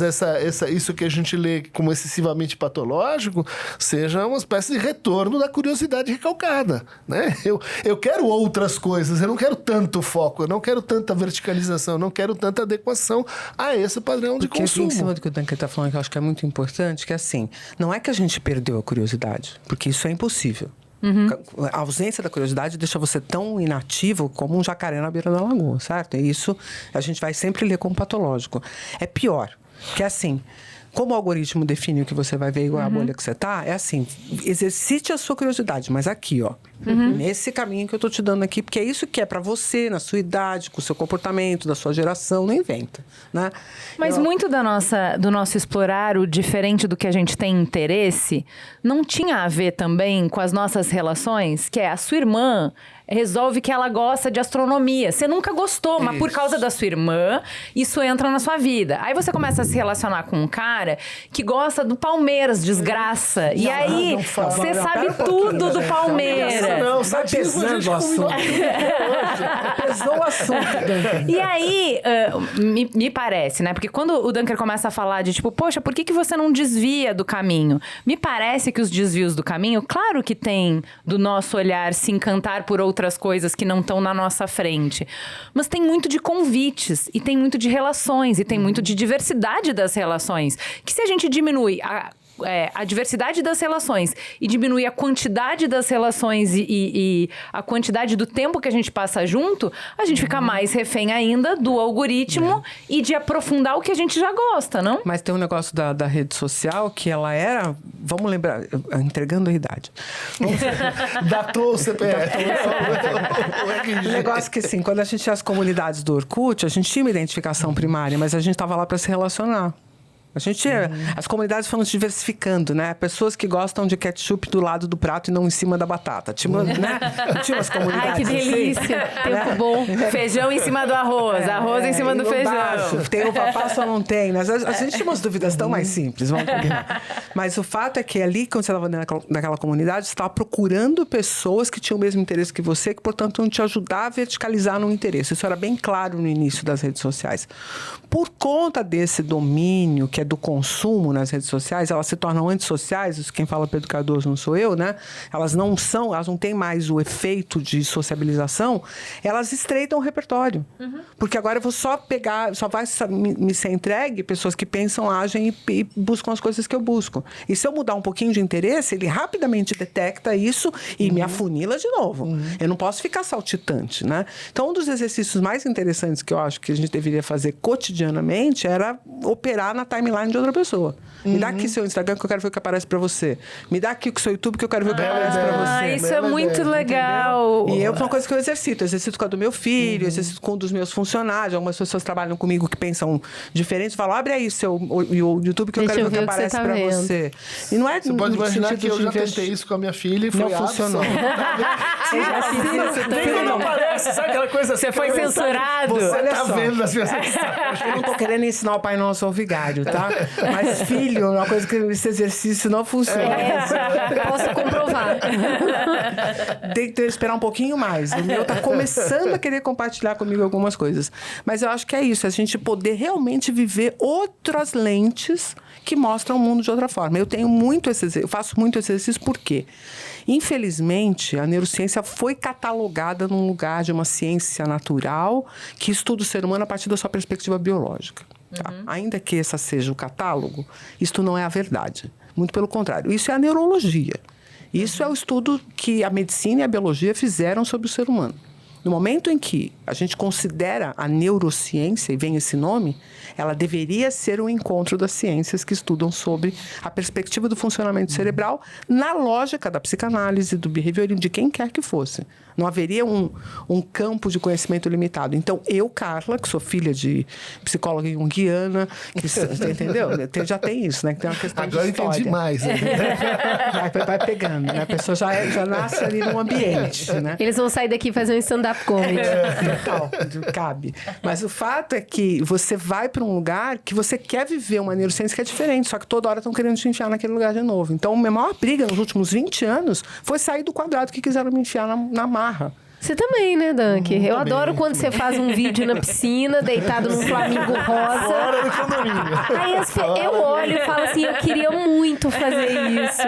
isso que a gente lê como excessivamente patológico seja uma espécie de retorno da curiosidade recalcada, né? Eu quero outras coisas, eu não quero tanto foco, eu não quero tanta verticalização, eu não quero tanta adequação a esse padrão de consumo. Em cima do que o Duncan está falando, que eu acho que é muito importante, que é assim, não é que a gente perdeu a curiosidade, porque isso é impossível. A ausência da curiosidade deixa você tão inativo como um jacaré na beira da lagoa, certo? E isso a gente vai sempre ler como patológico. É pior, que é assim, como o algoritmo define o que você vai ver igual a bolha que você tá, é assim, exercite a sua curiosidade, mas aqui, ó, nesse caminho que eu tô te dando aqui, porque é isso que é pra você, na sua idade, com o seu comportamento, da sua geração, não inventa, né? Mas muito do nosso explorar o diferente do que a gente tem interesse, não tinha a ver também com as nossas relações, que é a sua irmã resolve que ela gosta de astronomia. Você nunca gostou, mas por causa da sua irmã, isso entra na sua vida. Aí você começa a se relacionar com um cara que gosta do Palmeiras, desgraça. E aí, você sabe tudo do Palmeiras. Não, sabe pesando o assunto. Pesou o assunto, Duncan. E aí, me parece, né? Porque quando o Duncan começa a falar de tipo, poxa, por que você não desvia do caminho? Me parece que os desvios do caminho, claro que tem do nosso olhar se encantar por outras coisas que não estão na nossa frente. Mas tem muito de convites, e tem muito de relações, e tem muito de diversidade das relações. Que se a gente diminui a diversidade das relações e diminuir a quantidade das relações e a quantidade do tempo que a gente passa junto, a gente fica mais refém ainda do algoritmo e de aprofundar o que a gente já gosta, não? Mas tem um negócio da rede social que ela era, vamos lembrar, entregando a idade. Datou o CPF. O negócio que assim, quando a gente tinha as comunidades do Orkut, a gente tinha uma identificação primária, mas a gente estava lá para se relacionar. A gente, as comunidades foram se diversificando, né? Pessoas que gostam de ketchup do lado do prato e não em cima da batata. Tinha, né? Tinha umas comunidades. Ai, que delícia! Assim, tempo bom. Feijão em cima do arroz, arroz em cima do feijão. Baixo, tem uva passa ou não tem? Né? A gente tinha umas dúvidas tão mais simples, vamos combinar. Mas o fato é que ali, quando você estava naquela comunidade, você estava procurando pessoas que tinham o mesmo interesse que você, que, portanto, iam te ajudar a verticalizar no interesse. Isso era bem claro no início das redes sociais. Por conta desse domínio, que é do consumo nas redes sociais, elas se tornam antissociais, isso quem fala Pedro Cardoso não sou eu, né? Elas não têm mais o efeito de sociabilização, elas estreitam o repertório. Porque agora eu vou só pegar, só vai me ser entregue pessoas que pensam, agem e buscam as coisas que eu busco. E se eu mudar um pouquinho de interesse, ele rapidamente detecta isso e me afunila de novo. Eu não posso ficar saltitante, né? Então, um dos exercícios mais interessantes que eu acho que a gente deveria fazer cotidianamente era operar na timeline timeline de outra pessoa. Me dá aqui seu Instagram que eu quero ver o que aparece pra você. Me dá aqui o seu YouTube que eu quero ver o que aparece pra você. Isso é muito legal. E é uma coisa que eu exercito com a do meu filho, exercito com um dos meus funcionários. Algumas pessoas trabalham comigo que pensam diferente, falam, abre aí o YouTube que eu quero ver o que aparece pra você. E não é Você pode imaginar que eu já tentei isso com a minha filha e foi não funcionou. Não aparece, sabe aquela coisa Você foi censurado? Você Olha tá só. vendo as pessoas. Eu não tô querendo ensinar o Pai Nosso ao vigário, tá? Mas filho, é uma coisa que esse exercício não funciona. Posso comprovar. Tem que esperar um pouquinho mais. O meu tá começando a querer compartilhar comigo algumas coisas. Mas eu acho que é isso, a gente poder realmente viver outras lentes que mostram o mundo de outra forma. Eu faço muito esse exercício, por quê? Infelizmente, a neurociência foi catalogada num lugar de uma ciência natural que estuda o ser humano a partir da sua perspectiva biológica. Tá? Ainda que esse seja o catálogo, isto não é a verdade. Muito pelo contrário. Isso é a neurologia. Isso é o estudo que a medicina e a biologia fizeram sobre o ser humano. No momento em que a gente considera a neurociência, e vem esse nome, ela deveria ser um encontro das ciências que estudam sobre a perspectiva do funcionamento cerebral na lógica da psicanálise, do behaviorismo, de quem quer que fosse. Não haveria um campo de conhecimento limitado. Então, eu, Carla, que sou filha de psicóloga junguiana, entendeu? Já tem isso, né? Que tem uma questão Agora de história. entendi mais. Né? Vai pegando, né? A pessoa já nasce ali num ambiente, né? Eles vão sair daqui e fazer um stand-up comedy. Total, cabe. Mas o fato é que você vai para um lugar que você quer viver uma neurociência que é diferente, só que toda hora estão querendo te enfiar naquele lugar de novo. Então, a minha maior briga nos últimos 20 anos foi sair do quadrado que quiseram me enfiar na marra. Você também, né, Danke? Eu adoro quando você faz um vídeo na piscina, deitado num flamingo rosa. Fora do condomínio. Aí eu olho e falo assim, eu queria muito fazer isso.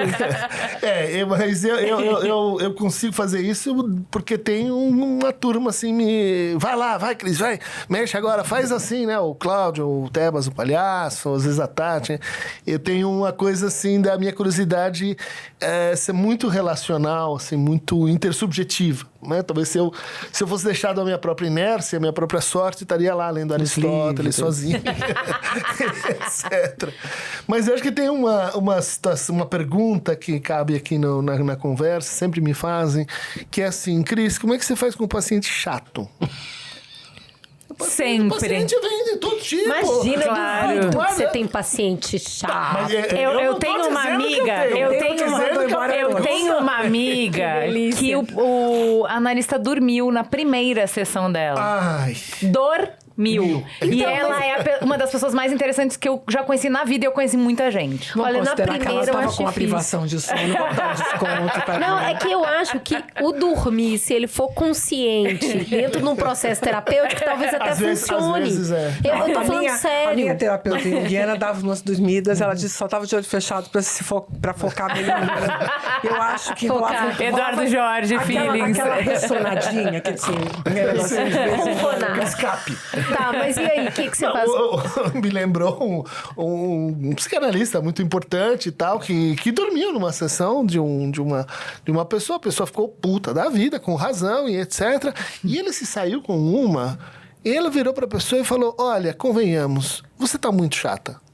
Mas eu consigo fazer isso porque tem uma turma assim, vai lá, vai, Cris, vai, mexe agora, faz assim, né? O Cláudio, o Tebas, o Palhaço, às vezes a Tati. Eu tenho uma coisa assim da minha curiosidade ser muito relacional, assim, muito intersubjetiva. Né? Talvez se eu fosse deixado à minha própria inércia, a minha própria sorte, estaria lá lendo Aristóteles sozinho, etc. Mas eu acho que tem uma pergunta que cabe aqui na conversa, sempre me fazem, que é assim, Cris, como é que você faz com um paciente chato? Sempre. O paciente vem de todo tipo. Imagina, Claro. duvido que você tem paciente chato. Mas Eu tenho uma amiga, eu tenho uma amiga que o analista dormiu na primeira sessão dela. Ai. Dormiu. E Então, ela é uma das pessoas mais interessantes que eu já conheci na vida e eu conheci muita gente. Olha, na Considerar que ela primeira eu estava acho com uma difícil. privação de sono, vou dar um desconto. Tá? Não, é que eu acho que o dormir, se ele for consciente dentro de um processo terapêutico, talvez até Às vezes funcione. é. Eu tô A falando minha sério. terapeuta junguiana dava umas dormidas, ela disse que só tava de olho fechado pra focar melhor. Eu acho que rolava Eduardo Jorge, feelings. aquela ressonadinha que assim, Funcionar. Escape. Tá, mas e aí, o que você faz? Me lembrou um psicanalista muito importante e tal, que dormiu numa sessão de uma pessoa. A pessoa ficou puta da vida, com razão e etc. E ele se saiu com uma. Ele virou pra pessoa e falou: olha, convenhamos, você tá muito chata.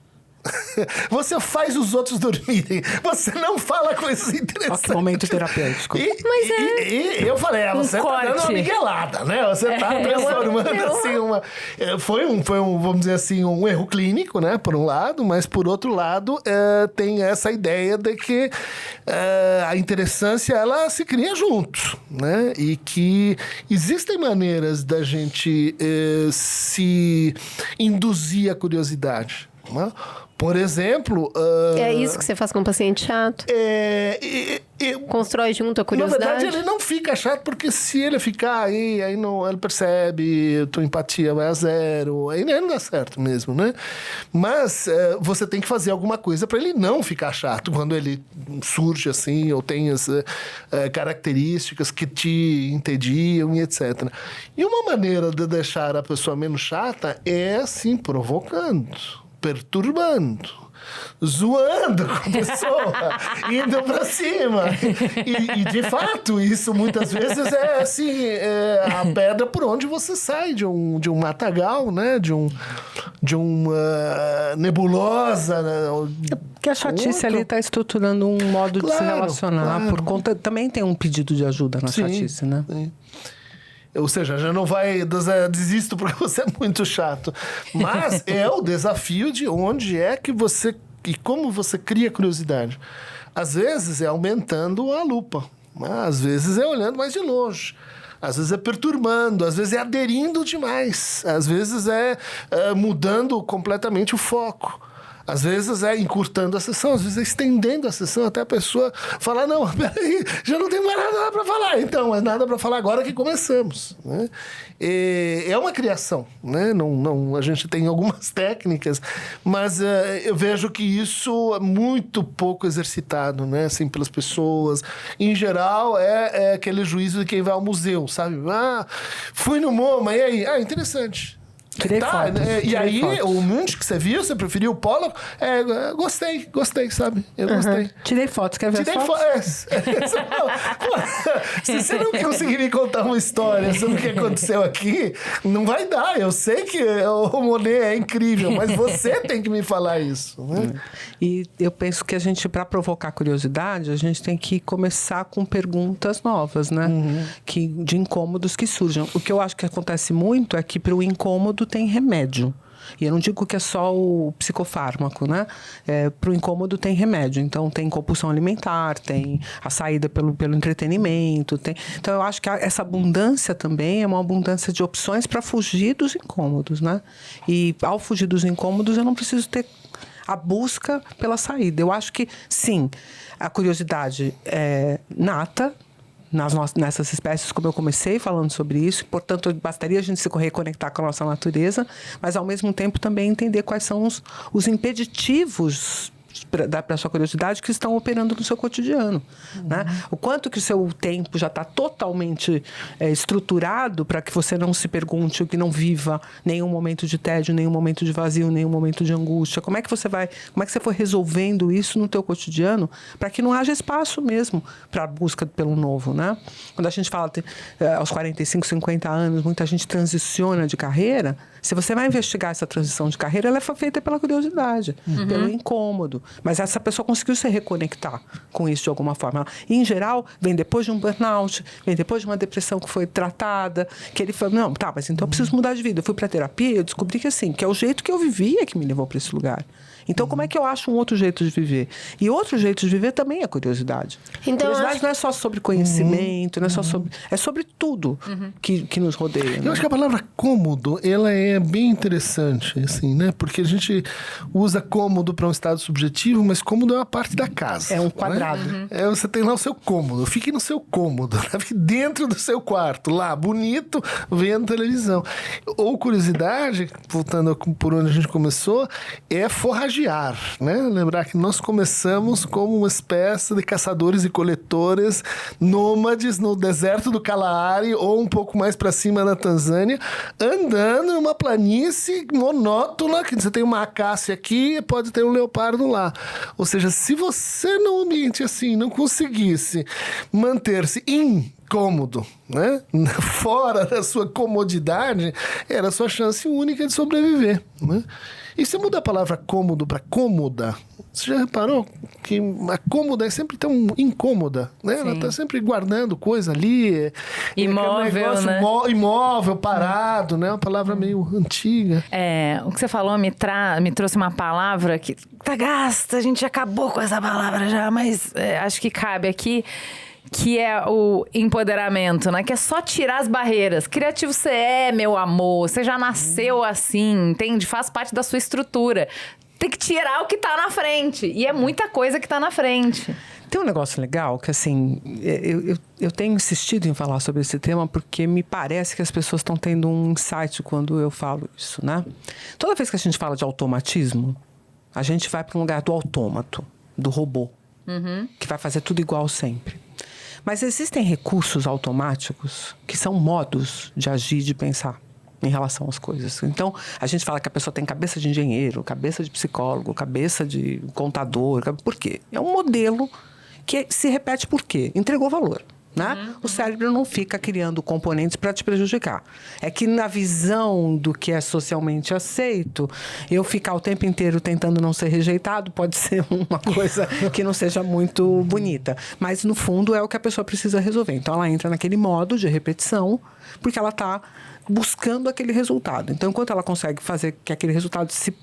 Você faz os outros dormirem. Você não fala coisas interessantes. Olha que momento terapêutico. E eu falei, você tá dando uma miguelada, né? Você tá transformando assim Foi um, vamos dizer assim, um erro clínico, né? Por um lado, mas por outro lado, tem essa ideia de que a interessância, ela se cria junto, né? E que existem maneiras da gente se induzir a curiosidade, né? Por exemplo... É isso que você faz com um paciente chato? Constrói junto a curiosidade? Na verdade, ele não fica chato, porque se ele ficar aí não, ele percebe, tua empatia vai a zero, aí não dá certo mesmo, né? Mas você tem que fazer alguma coisa para ele não ficar chato quando ele surge assim, ou tem as características que te entediam e etc. E uma maneira de deixar a pessoa menos chata é assim, provocando, perturbando. zoando com a pessoa, indo pra cima. E de fato, isso muitas vezes é assim, a pedra por onde você sai de um matagal, né? De uma nebulosa. Porque a chatice ali está estruturando um modo de se relacionar por conta... Também tem um pedido de ajuda na chatice, né? Sim. Ou seja, já não vai... Desisto porque você é muito chato. Mas é o desafio de onde é que você... E como você cria curiosidade. Às vezes é aumentando a lupa. Às vezes é olhando mais de longe. Às vezes é perturbando. Às vezes é aderindo demais. Às vezes é mudando completamente o foco. Às vezes é encurtando a sessão, às vezes é estendendo a sessão até a pessoa falar, não, peraí, já não tem mais nada para falar. Então, é nada para falar agora que começamos. Né? É uma criação, né? Não, a gente tem algumas técnicas, mas eu vejo que isso é muito pouco exercitado, né? Assim, pelas pessoas. Em geral, é aquele juízo de quem vai ao museu, sabe? Ah, fui no MoMA, e aí? Ah, interessante. Tirei fotos. E aí, fotos. O Munch que você viu, você preferiu o Pollock? Gostei, sabe? Eu gostei. Tirei fotos, quer ver as fotos? Se você não conseguir me contar uma história sobre o que aconteceu aqui, não vai dar. Eu sei que o Monet é incrível, mas você tem que me falar isso. Né? E eu penso que a gente, para provocar curiosidade, a gente tem que começar com perguntas novas, né? De incômodos que surjam. O que eu acho que acontece muito é que para o incômodo tem remédio. E eu não digo que é só o psicofármaco, né? Para o incômodo tem remédio. Então, tem compulsão alimentar, tem a saída pelo entretenimento. Então, eu acho que essa abundância também é uma abundância de opções para fugir dos incômodos, né? E ao fugir dos incômodos, eu não preciso ter a busca pela saída. Eu acho que, sim, a curiosidade é nata, nessas espécies, como eu comecei falando sobre isso, portanto, bastaria a gente se reconectar com a nossa natureza, mas, ao mesmo tempo, também entender quais são os impeditivos para a sua curiosidade que estão operando no seu cotidiano. Né? O quanto que o seu tempo já está totalmente estruturado para que você não se pergunte, que não viva nenhum momento de tédio, nenhum momento de vazio, nenhum momento de angústia. Como é que você foi resolvendo isso no teu cotidiano para que não haja espaço mesmo para a busca pelo novo, né? Quando a gente fala aos 45, 50 anos, muita gente transiciona de carreira. Se você vai investigar essa transição de carreira, ela é feita pela curiosidade, pelo incômodo. Mas essa pessoa conseguiu se reconectar com isso de alguma forma. E, em geral, vem depois de um burnout, vem depois de uma depressão que foi tratada, que ele falou, não, tá, mas então eu preciso mudar de vida. Eu fui para terapia e eu descobri que, assim, que é o jeito que eu vivia que me levou para esse lugar. Então, como é que eu acho um outro jeito de viver? E outro jeito de viver também é curiosidade. Então, curiosidade não é só sobre conhecimento, não é só sobre... É sobre tudo que nos rodeia. Eu acho que a palavra cômodo, ela é bem interessante, assim, né? Porque a gente usa cômodo para um estado subjetivo, mas cômodo é uma parte da casa. É um quadrado. Né? Você tem lá o seu cômodo. Fique no seu cômodo. Né? Fique dentro do seu quarto, lá, bonito, vendo televisão. Ou curiosidade, voltando por onde a gente começou, é forragear, né? Lembrar que nós começamos como uma espécie de caçadores e coletores nômades no deserto do Kalahari ou um pouco mais para cima na Tanzânia, andando numa planície monótona, que você tem uma acácia aqui e pode ter um leopardo lá. Ou seja, se você num ambiente assim não conseguisse manter-se incômodo, né? Fora da sua comodidade, era a sua chance única de sobreviver, né? E se muda a palavra cômodo para cômoda, você já reparou que a cômoda é sempre tão incômoda, né? Sim. Ela está sempre guardando coisa ali. Imóvel, né? Imóvel, parado, né? Uma palavra meio antiga. O que você falou me trouxe uma palavra que tá gasta, a gente acabou com essa palavra já, mas acho que cabe aqui. Que é o empoderamento, né? Que é só tirar as barreiras. Criativo você é, meu amor. Você já nasceu assim, entende? Faz parte da sua estrutura. Tem que tirar o que tá na frente. E é muita coisa que tá na frente. Tem um negócio legal que, assim, eu tenho insistido em falar sobre esse tema porque me parece que as pessoas estão tendo um insight quando eu falo isso, né? Toda vez que a gente fala de automatismo, a gente vai para um lugar do autômato, do robô, que vai fazer tudo igual sempre. Mas existem recursos automáticos que são modos de agir, de pensar. em relação às coisas. Então, a gente fala que a pessoa tem cabeça de engenheiro, cabeça de psicólogo, cabeça de contador. Por quê? É um modelo que se repete por quê? Entregou valor. Né? O cérebro não fica criando componentes para te prejudicar. É que na visão do que é socialmente aceito, eu ficar o tempo inteiro tentando não ser rejeitado pode ser uma coisa que não seja muito bonita. Mas, no fundo, é o que a pessoa precisa resolver. Então, ela entra naquele modo de repetição, porque ela está buscando aquele resultado. Então, enquanto ela consegue fazer que aquele resultado se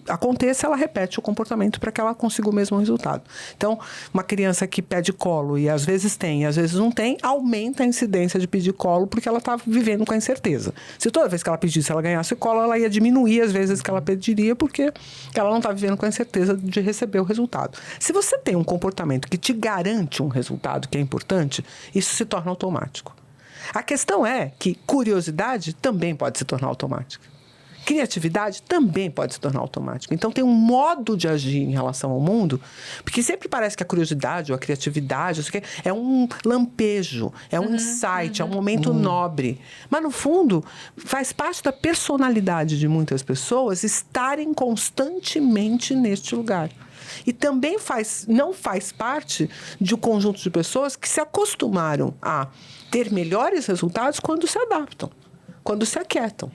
aconteça, ela repete o comportamento para que ela consiga o mesmo resultado. Então, uma criança que pede colo e às vezes tem e às vezes não tem, aumenta a incidência de pedir colo porque ela está vivendo com a incerteza. Se toda vez que ela pedisse, ela ganhasse colo, ela ia diminuir as vezes que ela pediria porque ela não está vivendo com a incerteza de receber o resultado. Se você tem um comportamento que te garante um resultado que é importante, isso se torna automático. A questão é que curiosidade também pode se tornar automática. Criatividade também pode se tornar automática. Então, tem um modo de agir em relação ao mundo, porque sempre parece que a curiosidade ou a criatividade é um lampejo, é um insight, é um momento nobre. Mas, no fundo, faz parte da personalidade de muitas pessoas estarem constantemente neste lugar. E também não faz parte de um conjunto de pessoas que se acostumaram a ter melhores resultados quando se adaptam, quando se aquietam.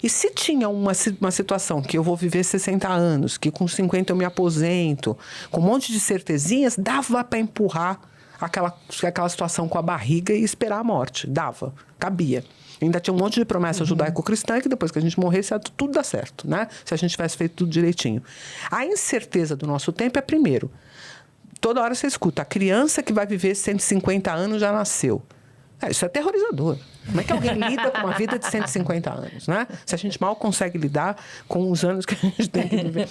E se tinha uma situação que eu vou viver 60 anos, que com 50 eu me aposento, com um monte de certezinhas, dava para empurrar aquela situação com a barriga e esperar a morte. Dava, cabia. Ainda tinha um monte de promessa judaico-cristã que depois que a gente morresse, tudo dá certo, né? Se a gente tivesse feito tudo direitinho. A incerteza do nosso tempo é, primeiro, toda hora você escuta, a criança que vai viver 150 anos já nasceu. Isso é aterrorizador. Como é que alguém lida com uma vida de 150 anos, né? Se a gente mal consegue lidar com os anos que a gente tem que viver.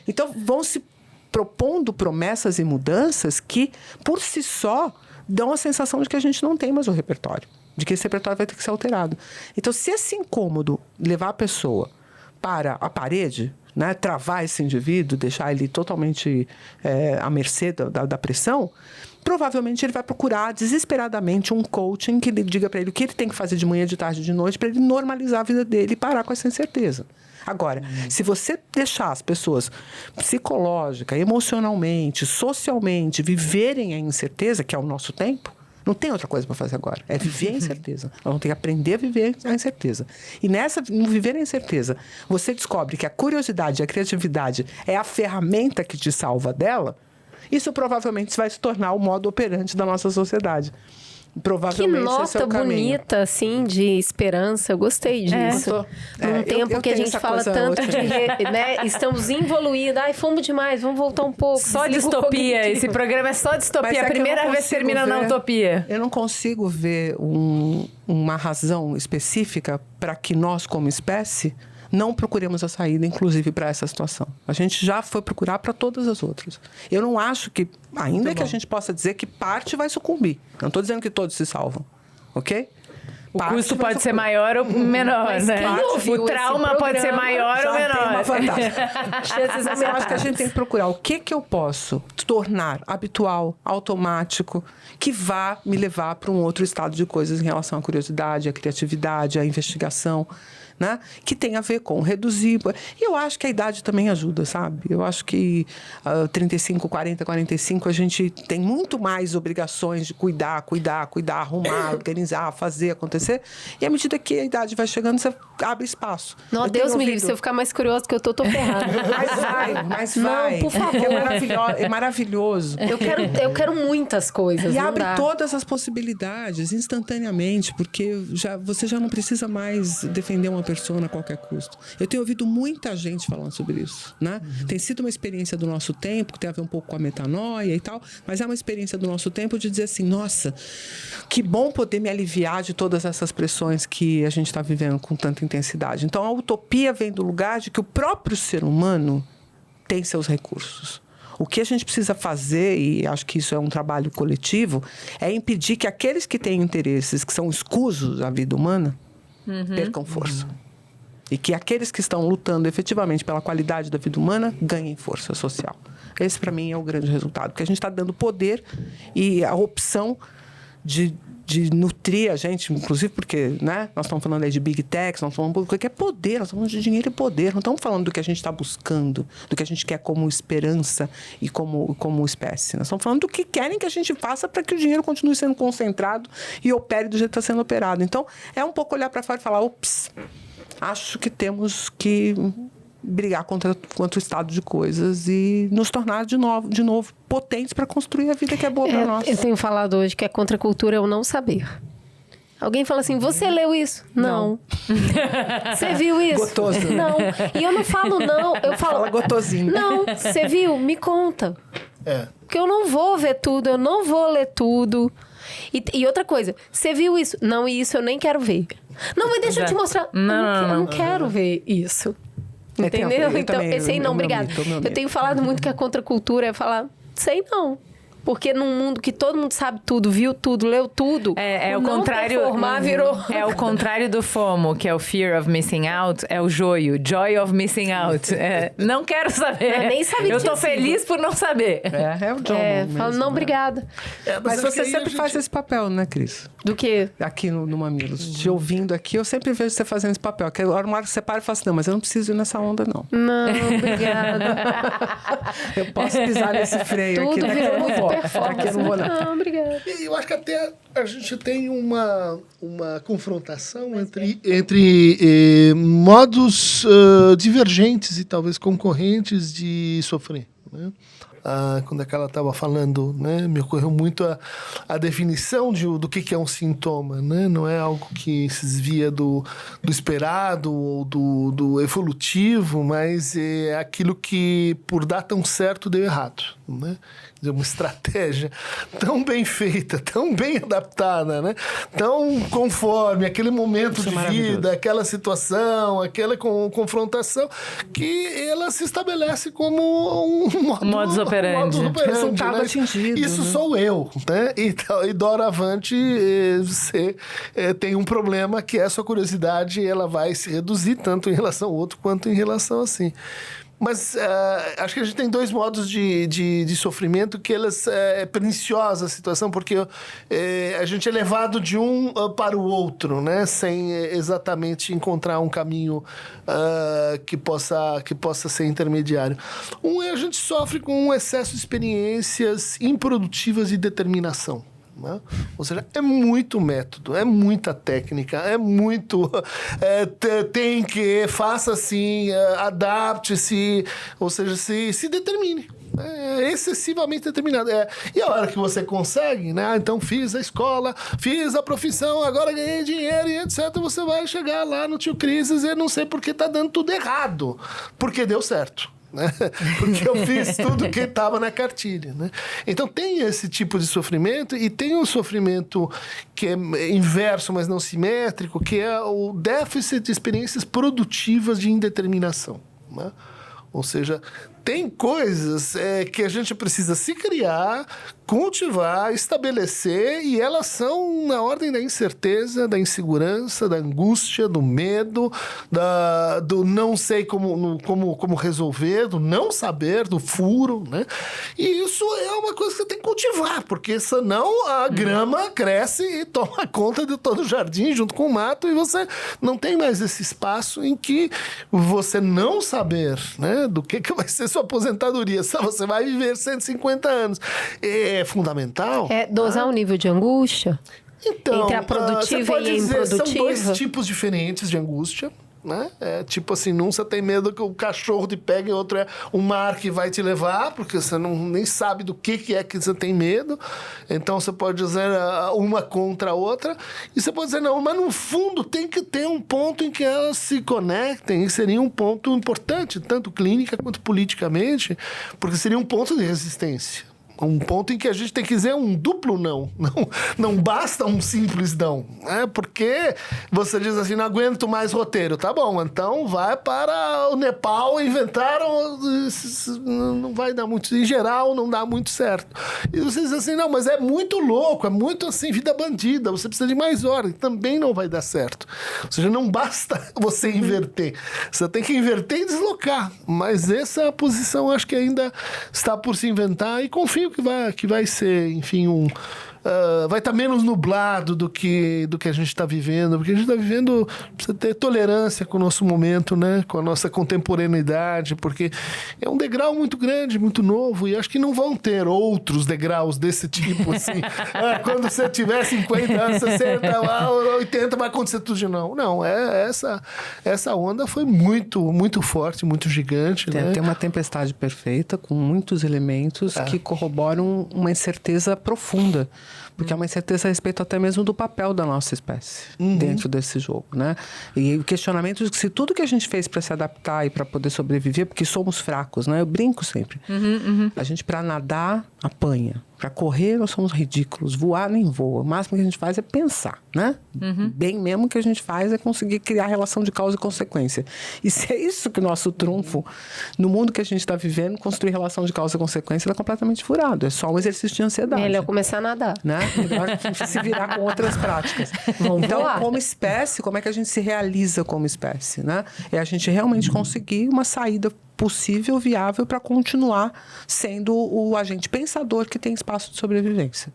Então, vão se propondo promessas e mudanças que, por si só, dão a sensação de que a gente não tem mais o repertório. De que esse repertório vai ter que ser alterado. Então, se esse incômodo levar a pessoa para a parede, né, travar esse indivíduo, deixar ele totalmente à mercê da pressão, provavelmente ele vai procurar desesperadamente um coaching que diga para ele o que ele tem que fazer de manhã, de tarde, de noite, para ele normalizar a vida dele e parar com essa incerteza. Agora, se você deixar as pessoas psicológica, emocionalmente, socialmente viverem a incerteza, que é o nosso tempo, não tem outra coisa para fazer agora. É viver a incerteza. Nós vamos ter que aprender a viver a incerteza. E no viver a incerteza, você descobre que a curiosidade e a criatividade é a ferramenta que te salva dela. Isso provavelmente vai se tornar o modo operante da nossa sociedade. Provavelmente que nota esse é o caminho. bonita, assim, de esperança. Eu gostei disso. Num tempo que a gente fala tanto de... né? Estamos evoluindo. Ai, fomos demais, vamos voltar um pouco. Só distopia. Esse programa é só distopia. A primeira vez termina na utopia. Eu não consigo ver uma razão específica para que nós, como espécie, não procuremos a saída, inclusive, para essa situação. A gente já foi procurar para todas as outras. Eu não acho que, ainda que a gente possa dizer que parte vai sucumbir. Não estou dizendo que todos se salvam, ok? O custo pode ser maior ou menor, né? O trauma pode ser maior ou menor. Tem uma vantagem. Mas eu acho que a gente tem que procurar o que eu posso tornar habitual, automático, que vá me levar para um outro estado de coisas em relação à curiosidade, à criatividade, à investigação, né? Que tem a ver com reduzir. E eu acho que a idade também ajuda, sabe? Eu acho que 35, 40, 45, a gente tem muito mais obrigações de cuidar, arrumar, organizar, fazer acontecer. E à medida que a idade vai chegando, você abre espaço. Não, Deus me livre, se eu ficar mais curioso que eu tô ferrada. Mas vai. Não, por favor. É maravilhoso. Eu quero muitas coisas. E abre todas as possibilidades instantaneamente, porque você já não precisa mais defender uma persona a qualquer custo. Eu tenho ouvido muita gente falando sobre isso, né? Tem sido uma experiência do nosso tempo, que tem a ver um pouco com a metanoia e tal, mas é uma experiência do nosso tempo de dizer assim, nossa, que bom poder me aliviar de todas essas pressões que a gente está vivendo com tanta intensidade. Então, a utopia vem do lugar de que o próprio ser humano tem seus recursos. O que a gente precisa fazer, e acho que isso é um trabalho coletivo, é impedir que aqueles que têm interesses que são escusos à vida humana percam força. E que aqueles que estão lutando efetivamente pela qualidade da vida humana ganhem força social. Esse, para mim, é o grande resultado. Porque a gente está dando poder e a opção de nutrir a gente, inclusive porque, né, nós estamos falando aí de Big Tech, nós estamos falando do que é poder, nós estamos falando de dinheiro e poder, não estamos falando do que a gente está buscando, do que a gente quer como esperança e como espécie. Nós estamos falando do que querem que a gente faça para que o dinheiro continue sendo concentrado e opere do jeito que está sendo operado. Então, é um pouco olhar para fora e falar, ops, acho que temos que brigar contra o estado de coisas e nos tornar de novo potentes para construir a vida que é boa para nós. Eu tenho falado hoje que a contracultura é o não saber. Alguém fala assim, você leu isso? Não. Você viu isso? Gotoso. Não. E eu não falo não, eu falo... Fala gotosinho. Não, você viu? Me conta. Porque eu não vou ver tudo, eu não vou ler tudo. E outra coisa, você viu isso? Não, e isso eu nem quero ver. Não, mas deixa eu te mostrar. Eu não quero ver isso. Entendeu? Então, esse aí não, obrigada. Eu tenho falado muito que a contracultura é falar, sei não. Porque num mundo que todo mundo sabe tudo, viu tudo, leu tudo, o contrário, virou... É o contrário do FOMO, que é o Fear of Missing Out, é o joio, Joy of Missing Out. Não quero saber. Eu nem sabia. Eu tô feliz por não saber. É o John. Falo, não, obrigada. Mas você sempre faz esse papel, né, Cris? Do quê? Aqui no Mamilos. Te ouvindo aqui, eu sempre vejo você fazendo esse papel. Que uma hora que você para e fala assim, não, mas eu não preciso ir nessa onda, não. Não, obrigada. Eu posso pisar nesse freio aqui. Tudo virou muito Aqui eu não vou, não. Não, obrigada. E eu acho que até a gente tem uma confrontação entre modos divergentes e talvez concorrentes de sofrer, né? Quando aquela estava falando, né, me ocorreu muito a definição do que é um sintoma, né? Não é algo que se desvia do esperado ou do evolutivo, mas é aquilo que, por dar tão certo, deu errado, né? Uma estratégia tão bem feita, tão bem adaptada, né? Tão conforme aquele momento de vida, aquela situação, aquela confrontação, que ela se estabelece como um modus operandi. Resultado né? atingido. Isso, né? Sou eu, né? E doravante você tem um problema que é a sua curiosidade, ela vai se reduzir tanto em relação ao outro quanto em relação assim. Mas acho que a gente tem dois modos de sofrimento que é perniciosa a situação, porque a gente é levado de um para o outro, né? Sem exatamente encontrar um caminho que possa ser intermediário. A gente sofre com um excesso de experiências improdutivas de determinação. Né? Ou seja, é muito método, é muita técnica, é muito tem que, faça assim, adapte-se, ou seja, se determine. É excessivamente determinado. E a hora que você consegue, né? Então fiz a escola, fiz a profissão, agora ganhei dinheiro e etc. Você vai chegar lá no Tio Cris e dizer, não sei porque tá dando tudo errado, porque deu certo. Né? Porque eu fiz tudo que estava na cartilha, né? Então tem esse tipo de sofrimento e tem um sofrimento que é inverso, mas não simétrico, que é o déficit de experiências produtivas de indeterminação, né? Ou seja, tem coisas que a gente precisa se criar, cultivar, estabelecer, e elas são na ordem da incerteza, da insegurança, da angústia, do medo, do não sei como resolver, do não saber, do furo, né? E isso é uma coisa que você tem que cultivar, porque senão a grama cresce e toma conta de todo o jardim junto com o mato, e você não tem mais esse espaço em que você não saber, né, do que vai ser sua aposentadoria, se você vai viver 150 anos. É fundamental. Dosar o nível de angústia? Então, entre a produtiva e a improdutiva? São dois tipos diferentes de angústia. Né? Tipo assim, num você tem medo que o cachorro te pegue, outro é o mar que vai te levar, porque você nem sabe do que é que você tem medo. Então você pode dizer uma contra a outra, e você pode dizer não, mas no fundo tem que ter um ponto em que elas se conectem, e seria um ponto importante, tanto clínica quanto politicamente, porque seria um ponto de resistência. Um ponto em que a gente tem que dizer um duplo não. Não basta um simples não. Né? Porque você diz assim, não aguento mais roteiro. Tá bom, então vai para o Nepal, inventaram... Não vai dar muito... Em geral, não dá muito certo. E você diz assim, não, mas é muito louco, é muito assim, vida bandida, você precisa de mais horas. Também não vai dar certo. Ou seja, não basta você inverter. Você tem que inverter e deslocar. Mas essa posição, acho que ainda está por se inventar, e confio que vai ser, enfim, vai estar menos nublado do que a gente está vivendo, porque a gente está vivendo, precisa ter tolerância com o nosso momento, né? Com a nossa contemporaneidade, porque é um degrau muito grande, muito novo, e acho que não vão ter outros degraus desse tipo, assim. Quando você tiver 50 anos, 60, 80, vai acontecer tudo de novo. Não, essa onda foi muito forte, muito gigante, né? Tem uma tempestade perfeita, com muitos elementos que corroboram uma incerteza profunda. Porque é uma incerteza a respeito até mesmo do papel da nossa espécie dentro desse jogo, né? E o questionamento de que se tudo que a gente fez para se adaptar e para poder sobreviver, porque somos fracos, né? Eu brinco sempre. A gente, para nadar, apanha. Para correr, nós somos ridículos. Voar, nem voa. O máximo que a gente faz é pensar, né? Bem mesmo que a gente faz é conseguir criar relação de causa e consequência. E se é isso que o nosso trunfo, no mundo que a gente está vivendo, construir relação de causa e consequência é completamente furado. É só um exercício de ansiedade. Melhor começar a nadar. Né? Melhor se virar com outras práticas. Então, como espécie, como é que a gente se realiza como espécie, né? É a gente realmente conseguir uma saída possível, viável, para continuar sendo o agente pensador que tem espaço de sobrevivência,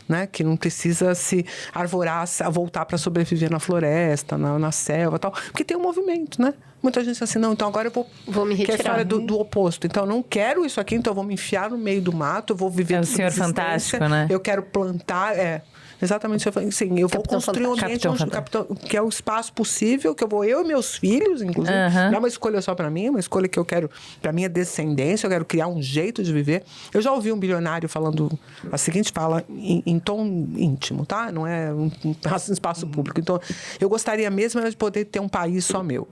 né? Que não precisa se arvorar, voltar para sobreviver na floresta, na selva e tal, porque tem um movimento, né? Muita gente diz assim, não, então agora eu vou me retirar. Que é a história do oposto. Então, eu não quero isso aqui, então eu vou me enfiar no meio do mato, eu vou viver o Senhor Fantástico, né? Eu quero plantar, exatamente, sim, eu vou construir um ambiente que é o espaço possível, que eu e meus filhos, inclusive. Não é uma escolha só para mim, é uma escolha que eu quero para minha descendência, eu quero criar um jeito de viver. Eu já ouvi um bilionário falando a seguinte fala em tom íntimo, tá? Não é um espaço público. Então, eu gostaria mesmo de poder ter um país só meu.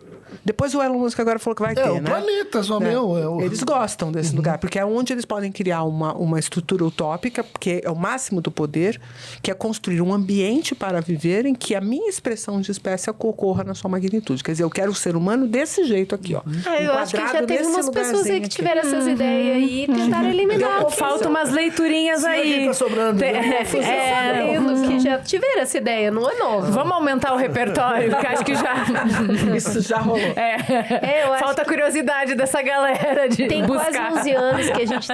Depois o Elon Musk agora falou que vai ter, o né? planeta só meu. Eles gostam desse lugar, porque é onde eles podem criar uma estrutura utópica, porque é o máximo do poder, que é construir um ambiente para viver em que a minha expressão de espécie ocorra na sua magnitude. Quer dizer, eu quero o ser humano desse jeito aqui, ó. Eu acho que já teve umas pessoas aí que tiveram essas ideias aí e tentaram eliminar. Faltam umas leiturinhas aí. Tá sobrando. Que já tiveram essa ideia, não é nova. Vamos aumentar o repertório, porque acho que já... Isso já rolou. Falta curiosidade dessa galera de Tem buscar. quase 11 anos que a gente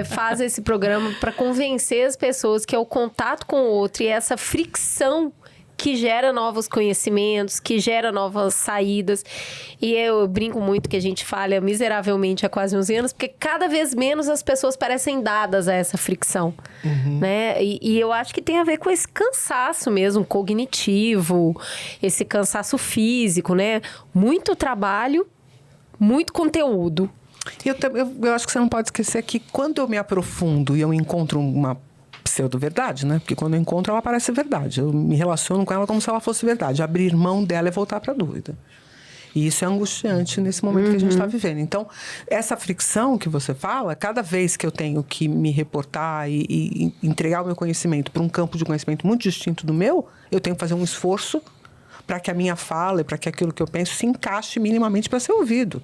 faz esse programa para convencer as pessoas que é o contato com o outro e essa fricção que gera novos conhecimentos, que gera novas saídas. E eu brinco muito que a gente falha miseravelmente há quase 11 anos, porque cada vez menos as pessoas parecem dadas a essa fricção, né? E eu acho que tem a ver com esse cansaço mesmo, cognitivo, esse cansaço físico, né? Muito trabalho, muito conteúdo. Eu acho que você não pode esquecer que quando eu me aprofundo e eu encontro uma pseudo-verdade, né? Porque quando eu encontro, ela parece verdade. Eu me relaciono com ela como se ela fosse verdade. Abrir mão dela é voltar para a dúvida. E isso é angustiante nesse momento que a gente está vivendo. Então, essa fricção que você fala, cada vez que eu tenho que me reportar e entregar o meu conhecimento para um campo de conhecimento muito distinto do meu, eu tenho que fazer um esforço para que a minha fala e para que aquilo que eu penso se encaixe minimamente para ser ouvido.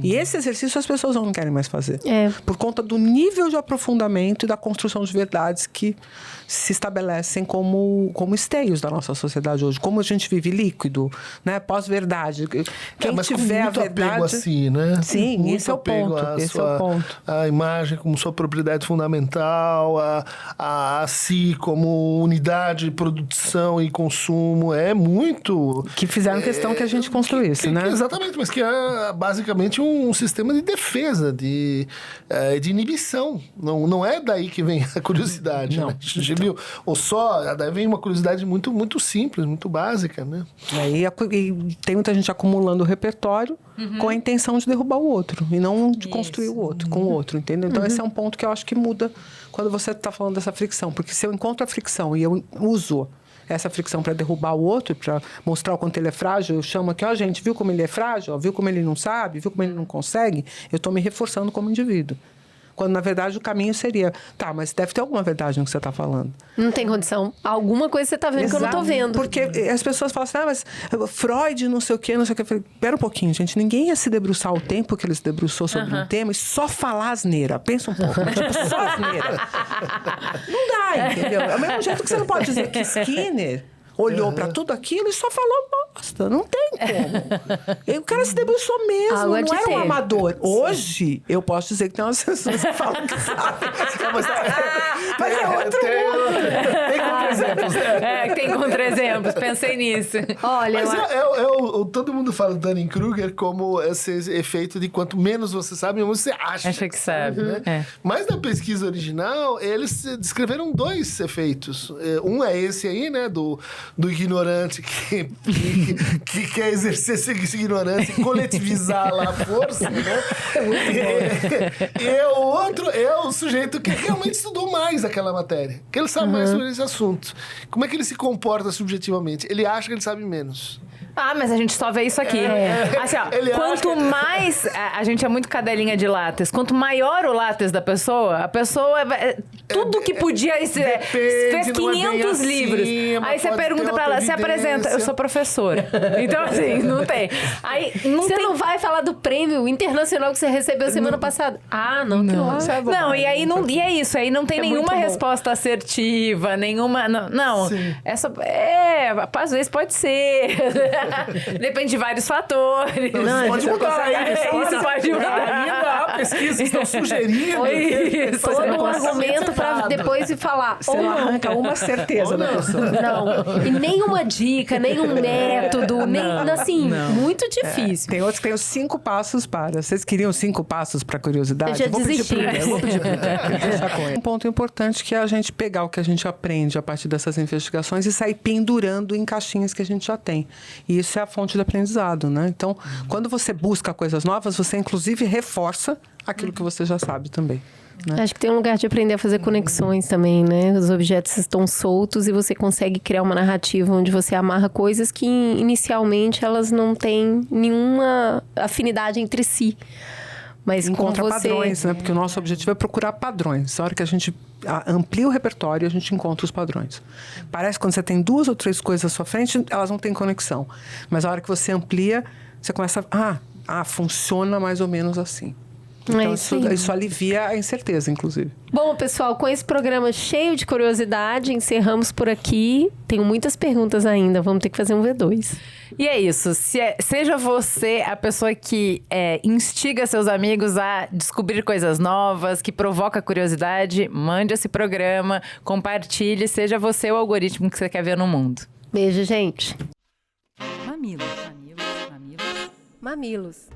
E esse exercício as pessoas não querem mais fazer. Por conta do nível de aprofundamento e da construção de verdades que se estabelecem como esteios da nossa sociedade hoje. Como a gente vive líquido, né? Pós-verdade. Quem mas tiver muito a verdade... apego assim, né? Sim, muito esse é o apego ponto. A imagem como sua propriedade fundamental, a si como unidade de produção e consumo. É muito... Que fizeram questão que a gente construísse, né? Exatamente, mas que é basicamente um sistema de defesa, de inibição. Não é daí que vem a curiosidade, Não. né? A gente viu, ou só, daí vem uma curiosidade muito, muito simples, muito básica, né? E tem muita gente acumulando o repertório com a intenção de derrubar o outro e não de construir o outro, com o outro, entendeu? Então, esse é um ponto que eu acho que muda quando você está falando dessa fricção. Porque se eu encontro a fricção e eu uso essa fricção para derrubar o outro, para mostrar o quanto ele é frágil, eu chamo aqui, gente, viu como ele é frágil? Viu como ele não sabe? Viu como ele não consegue? Eu estou me reforçando como indivíduo. Quando, na verdade, o caminho seria... Tá, mas deve ter alguma verdade no que você está falando. Não tem condição. Alguma coisa você está vendo que eu não estou vendo. Porque as pessoas falam assim, mas Freud, não sei o quê, não sei o quê. Eu falei, pera um pouquinho, gente. Ninguém ia se debruçar o tempo que ele se debruçou sobre um tema e só falar asneira. Pensa um pouco. Tipo, só asneira. Não dá, entendeu? É o mesmo jeito que você não pode dizer que Skinner... olhou pra tudo aquilo e só falou bosta. Não tem como. E o cara se debruçou mesmo, Água de não é ter. um amador. Hoje, eu posso dizer que tem umas pessoas que falam que sabem. Mas é outro mundo. Tem contra-exemplos, né? Tem contra-exemplos, pensei nisso. Olha, Mas todo mundo fala do Dunning-Kruger como esse efeito de quanto menos você sabe, menos você acha. Acha que sabe. Né? Mas na pesquisa original, eles descreveram 2 efeitos. Um é esse aí, né? Do ignorante que quer exercer essa ignorância e coletivizar lá a força, né? E o outro é o sujeito que realmente estudou mais aquela matéria. Que ele sabe mais sobre esse assunto. Como é que ele se comporta subjetivamente? Ele acha que ele sabe menos. Mas a gente só vê isso aqui. Assim, ó, Ele quanto acha- mais... A gente é muito cadelinha de látex. Quanto maior o látex da pessoa, a pessoa... Tudo que podia... Depende, fez não é bem 500 assim, livros. mas Aí você pode ter pergunta pra outra ela, se apresenta. Eu evidência. sou professora. Então, assim, não tem. Aí, não você tem... não vai falar do prêmio internacional que você recebeu semana passada? Não, que lá. Não, e aí não, e é isso, aí não tem nenhuma muito bom. resposta assertiva, nenhuma. Não. Sim. Essa. Às vezes pode ser. Depende de vários fatores. Isso pode mudar, hein? Isso pode mudar. Ainda há pesquisas que estão sugerindo. Isso. Todo Você não um consegue argumento ser pra errado. depois de falar. Você não arranca uma certeza da pessoa. Não. E nenhuma dica, nenhum método, nem assim, muito difícil. Tem outros que têm os 5 passos para. Vocês queriam 5 passos para curiosidade? Eu já vou pedir desisti. pro Guilherme, eu vou pedir pro Guilherme, deixa com ele. Um ponto importante que é a gente pegar o que a gente aprende a partir dessas investigações e sair pendurando em caixinhas que a gente já tem. E isso é a fonte de aprendizado, né? Então, quando você busca coisas novas, você inclusive reforça aquilo que você já sabe também. Né? Acho que tem um lugar de aprender a fazer conexões também, né? Os objetos estão soltos e você consegue criar uma narrativa onde você amarra coisas que inicialmente elas não têm nenhuma afinidade entre si. Mas Encontra como você... padrões, né? Porque o nosso objetivo é procurar padrões. A hora que a gente amplia o repertório, a gente encontra os padrões. Parece que quando você tem 2 ou 3 coisas à sua frente, elas não têm conexão. Mas a hora que você amplia, você começa funciona mais ou menos assim. Então, isso alivia a incerteza, inclusive. Bom, pessoal, com esse programa cheio de curiosidade, encerramos por aqui. Tenho muitas perguntas ainda, vamos ter que fazer um V2. E é isso. Seja você a pessoa que instiga seus amigos a descobrir coisas novas, que provoca curiosidade, mande esse programa, compartilhe, seja você o algoritmo que você quer ver no mundo. Beijo, gente. Mamilos. Mamilos.